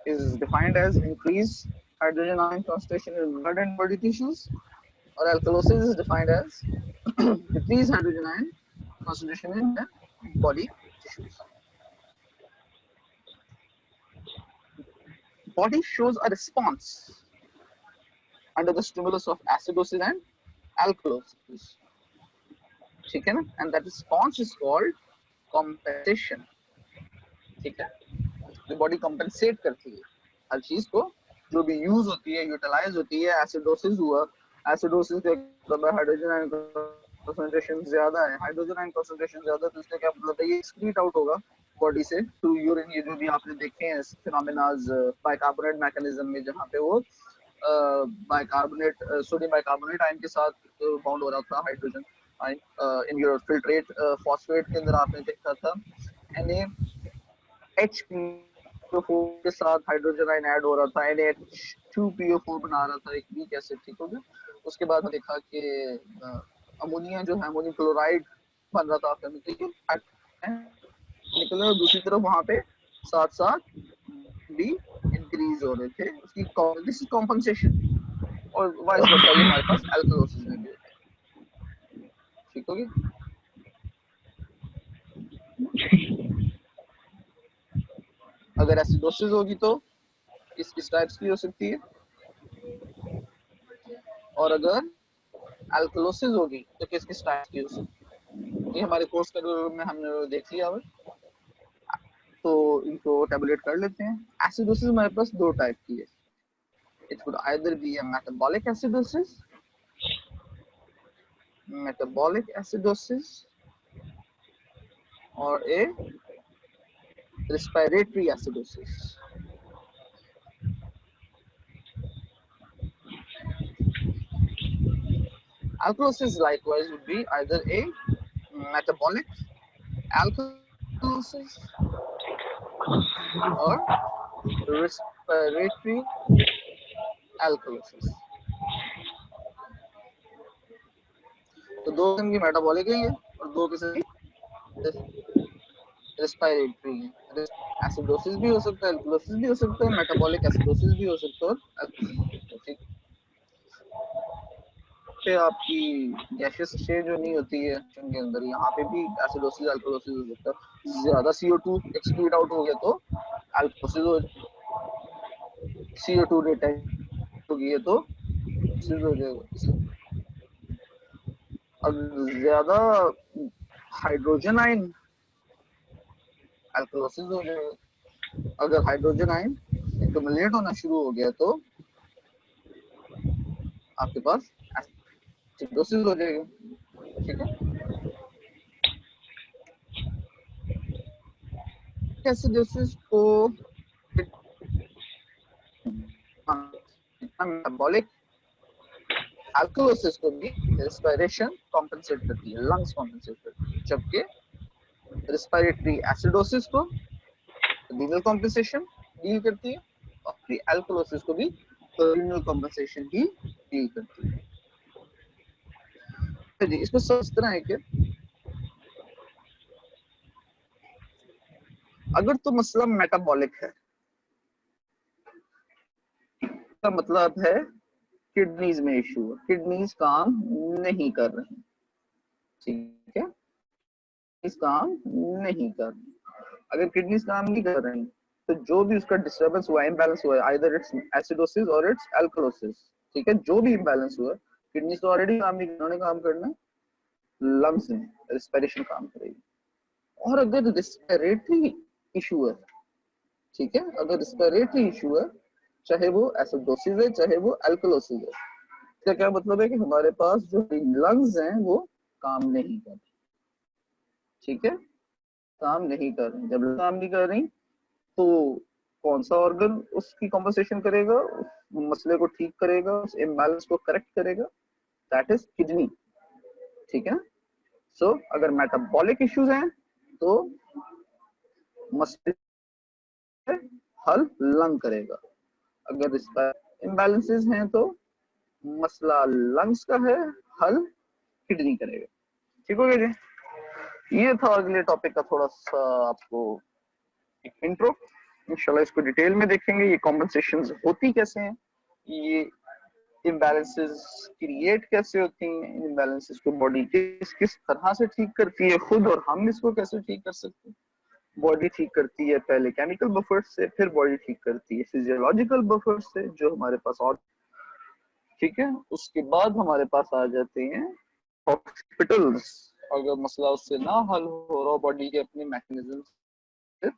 S1: is defined as increased hydrogen ion concentration in blood and body tissues, or alkalosis is defined as decreased hydrogen ion concentration in the body tissues. Body shows a response under the stimulus of acidosis and alkalosis. ठीक है ना? And that response is called compensation. ठीक है, जो body compensate करती है हर चीज को, जो भी यूज होती है, यूटिलाइज होती है। एसिडोसिस हुआ, एसिडोसिस का मतलब है हाइड्रोजन आयन कंसंट्रेशन ज्यादा है, हाइड्रोजन आयन कंसंट्रेशन ज्यादा, तो इसका क्या मतलब है, ये एक्सक्रीट आउट होगा बॉडी से थ्रू यूरिन। ये जो भी आपने देखे हैं फिनोमेनाज बाइकार्बोनेट मैकेनिज्म में, जहाँ पे वो बाइकार्बोनेट, सोडियम बाइकार्बोनेट आयन के साथ बाउंड हो रहा था hydrogen ion. In your filtrate phosphate के अंदर आपने देखा था NaHPO4 के साथ हाइड्रोजन आयन ऐड हो रहा था, NH2PO4 बना रहा था एक वीक एसिड। ठीक हो गया। उसके बाद हमने देखा कि अमोनिया जो है, अमोनियम क्लोराइड बन रहा था केमिकल, निकले, और दूसरी तरफ वहां पे साथ साथ भी इंक्रीज हो रहे थे उसकी, दिस इज कॉम्पनसेशन। और वाइस वर्सा ये हमारे पास एल्कलोसिस में भी होता है। ठीक हो गया। अगर एसिडोसिस होगी तो किस टाइप्स की हो सकती है, और अगर अल्कलोसिस होगी तो किस टाइप की हो सकती है। ये हमारे कोर्स में हमने देख लिया। तो इनको टेबुलेट कर लेते हैं। एसिडोसिस हमारे पास दो टाइप की है। It would either be a metabolic acidosis और ए respiratory acidosis. Alkalosis likewise would be either a metabolic alkalosis or respiratory alkalosis. तो दो किस्म की मेटाबॉलिक है और दो किस्म की रेस्पिरेटरी है। एसिडोसिस भी हो सकता है, एल्कलोसिस भी हो सकता है, मेटाबॉलिक एसिडोसिस भी हो सकता है और ठीक है। आपकी गैसेस स्टेज जो नहीं होती है के अंदर, यहाँ पे भी एसिडोसिस एल्कलोसिस हो सकता है। ज्यादा CO2 एक्सक्रीट आउट हो गया तो एल्कलोसिस हो, CO2 रिटेन हो गई तो हो जाएगा। अगर ज्यादा हाइड्रोजन आयन एल्कलोसिस हो जाएगा। अगर हाइड्रोजन आयन एक्युमुलेट होना शुरू हो गया तो आपके पास एसिडोसिस हो जाएगा। ठीक है। एसिडोसिस को मेटाबॉलिक एल्कलोसिस को भी रेस्पिरेशन कॉम्पेंसेट करती है, लंग्स कॉम्पेंसेट करती है, जबकि रेस्पिरेटरी एसिडोसिस को रीनल कॉम्पेंसेशन डील करती है और एल्कलोसिस को भी रीनल कॉम्पेंसेशन ही डील करती है। जी, इसको समझना है कि अगर तो मसला मेटाबॉलिक है, का मतलब है किडनीज में इशू है, किडनीज काम नहीं कर रही। ठीक है, किडनीज काम नहीं कर रही। अगर किडनीज काम नहीं कर रही तो जो भी उसका डिस्टर्बेंस हुआ, इम्बैलेंस हुआ, आइदर इट्स एसिडोसिस और इट्स एल्कलोसिस, ठीक है, जो भी इम्बैलेंस हुआ, किडनीज तो ऑलरेडी काम नहीं, उन्होंने काम करना, लंग्स में रेस्पिरेशन काम करेगी। और अगर रेस्पिरेटरी इशू है, ठीक है, अगर रेस्पिरेटरी इशू है, चाहे वो एसिडोसिस है चाहे वो एल्कलोसिस है, इसका क्या मतलब है कि हमारे पास जो लंग्स हैं वो काम नहीं कर रही। ठीक है, काम नहीं कर रही। जब काम नहीं कर रही तो कौन सा ऑर्गन उसकी कॉम्पनसेशन करेगा, उस मसले को ठीक करेगा, उस इम्बैलेंस को करेक्ट करेगा? That is kidney. ठीक है। सो अगर मेटाबॉलिक इश्यूज हैं तो मसले हल लंग करेगा, अगर इसका इम्बैलेंसेस हैं तो मसला लंग्स का है, हल किडनी करेगा। ठीक हो गया जी। ये था अगले टॉपिक का थोड़ा सा आपको एक इंट्रो। इंशाल्लाह इसको डिटेल में देखेंगे, ये कॉम्पनसेशंस होती कैसे हैं, ये इम्बैलेंसेस क्रिएट कैसे होती हैं, इम्बैलेंसेस को बॉडी किस किस तरह से ठीक करती है खुद, और हम इसको कैसे ठीक कर सकते हैं। बॉडी ठीक करती है पहले केमिकल बफर्स से, फिर बॉडी ठीक करती है फिजियोलॉजिकल बफर्स से जो हमारे पास और, ठीक है, उसके बाद हमारे पास आ जाते हैं हॉस्पिटल्स। अगर मसला उससे ना हल हो रहा बॉडी के अपने मैकेनिज्म से,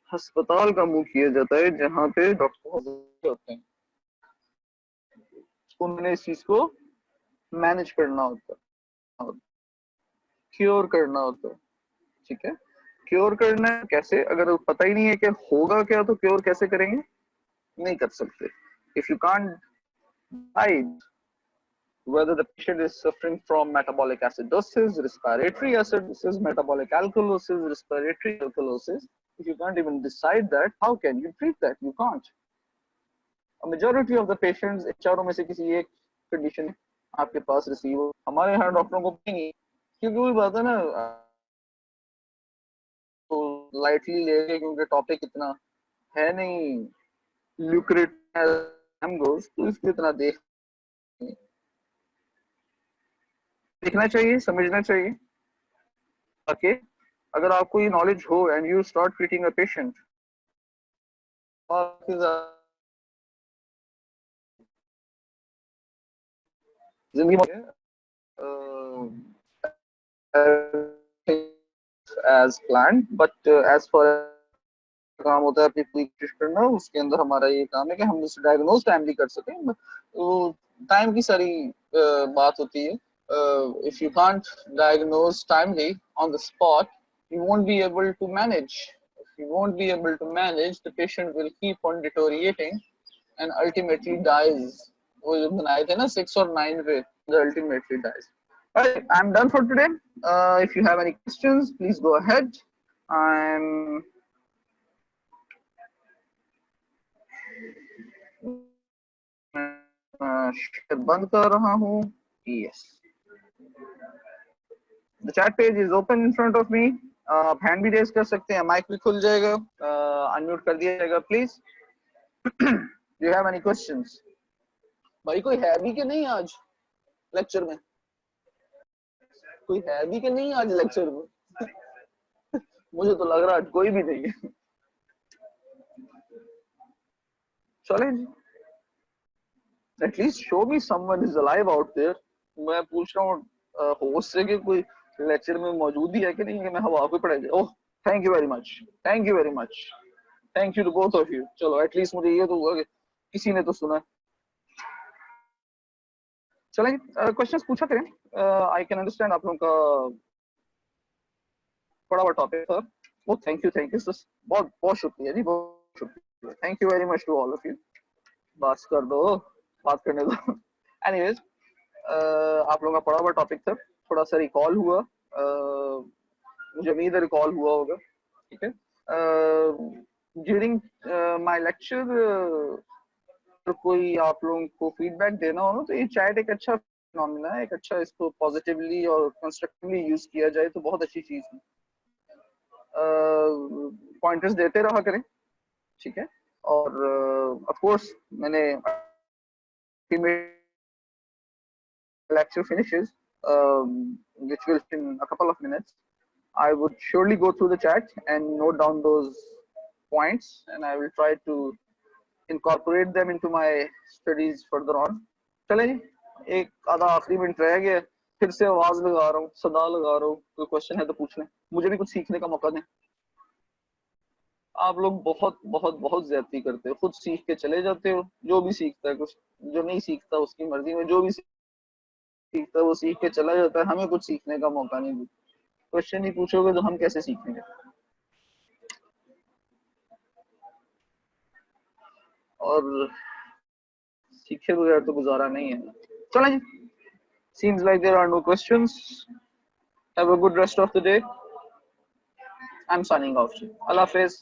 S1: अस्पताल का मुंह किया जाता है जहाँ पे डॉक्टर होते हैं, उन्होंने इस चीज को मैनेज करना होता है, क्योर करना होता है। ठीक है, क्योर करना है कैसे, अगर पता ही नहीं है कि होगा क्या तो क्योर कैसे करेंगे, नहीं कर सकते। If you can't decide whether the patient is suffering from metabolic acidosis, respiratory acidosis, metabolic alkalosis, respiratory alkalosis, if you can't even decide that, how can you treat that? You can't. A majority of the patients चारों में से किसी एक condition आपके पास receive हो, हमारे यहाँ डॉक्टरों को नहीं, क्योंकि वही बात है ना, तो लाइटली लेके, क्योंकि टॉपिक इतना है नहीं ल्यूक्रेटिव, तो इसको इतना देखना चाहिए, समझना चाहिए, ताकि अगर आपको ये नॉलेज हो and you start treating a patient, जिंदगी में as planned, but as far काम होता है अपनी पूरी कोशिश करना, उसके अंदर हमारा ये काम है कि हम उसे डायग्नोज टाइमली कर सकें। तो टाइम की सारी बात होती है। If you can't diagnose timely on the spot, you won't be able to manage. If you won't be able to manage, the patient will keep on deteriorating and ultimately dies. वो जो बनाए थे ना 6 और 9 पे, the ultimately dies. Alright, I'm done for today. If you have any questions, please go ahead. I'm share बंद कर रहा हूँ. Yes. The chat page is open in front of me. आप हैंड भी रेज कर सकते हैं, माइक भी खुल जाएगा, अनम्यूट कर दिया जाएगा please. Do you have any questions? भाई कोई है भी कि नहीं आज लेक्चर में? कोई है भी कि नहीं आज लेक्चर में? मुझे तो लग रहा है कोई भी नहीं है. चलें जी. At least show me someone is alive out there. मैं पूछ रहा हूँ होस्ट से कि कोई लेक्चर में मौजूद ही है कि नहीं, कि मैं हवा पे पड़ा जाए. Oh, thank you very much, thank you very much, thank you to both of you. चलो एटलीस्ट मुझे ये तो हुआ कि किसी ने तो सुना. चलें, क्वेश्चंस पूछा करें. आई कैन अंडरस्टैंड आप लोगों का बड़ा बड़ा टॉपिक था. वो थैंक यू सर, बहुत बहुत शुक्रिया जी, बहुत शुक्रिया. Thank you very much to all of you. बात कर दो, बात करने दो. एनीवेज, आप लोगों का बड़ा बड़ा टॉपिक था, थोड़ा सा रिकॉल हुआ. मुझे उम्मीद है रिकॉल हुआ होगा. ठीक है. ड्यूरिंग माय लेक्चर तो कोई आप लोगों को फीडबैक देना हो तो ये चैट एक अच्छा फिनोमेना है, एक अच्छा, इसको पॉजिटिवली और कंस्ट्रक्टिवली यूज किया जाए तो बहुत अच्छी चीज है. पॉइंटर्स देते रहा करें, ठीक है. और ऑफ कोर्स मैंने lecture finishes, which will in a couple of minutes, I would surely go through the chat and note down those points, and I will try to incorporate them into my studies further on. चले जी, एक आधा आखिरी minute रह गया, फिर से आवाज लगा रहा हूँ, सदा लगा रहा हूँ. कोई क्वेश्चन है तो पूछ लें, मुझे भी कुछ सीखने का मौका दें. आप लोग बहुत बहुत बहुत ज्यादती करते हो, खुद सीख के चले जाते हो. जो भी सीखता है कुछ, जो नहीं सीखता उसकी मर्जी में, जो भी सीखता है वो सीख के चला जाता है. हमें कुछ सीखने का मौका नहीं देते. क्वेश्चन ही पूछोगे तो हम कैसे सीखेंगे? और सीखे बगैर तो गुजारा नहीं है. चलें जी. Seems like there are no questions. Have a good rest of the day. I'm signing off. Allah Hafiz.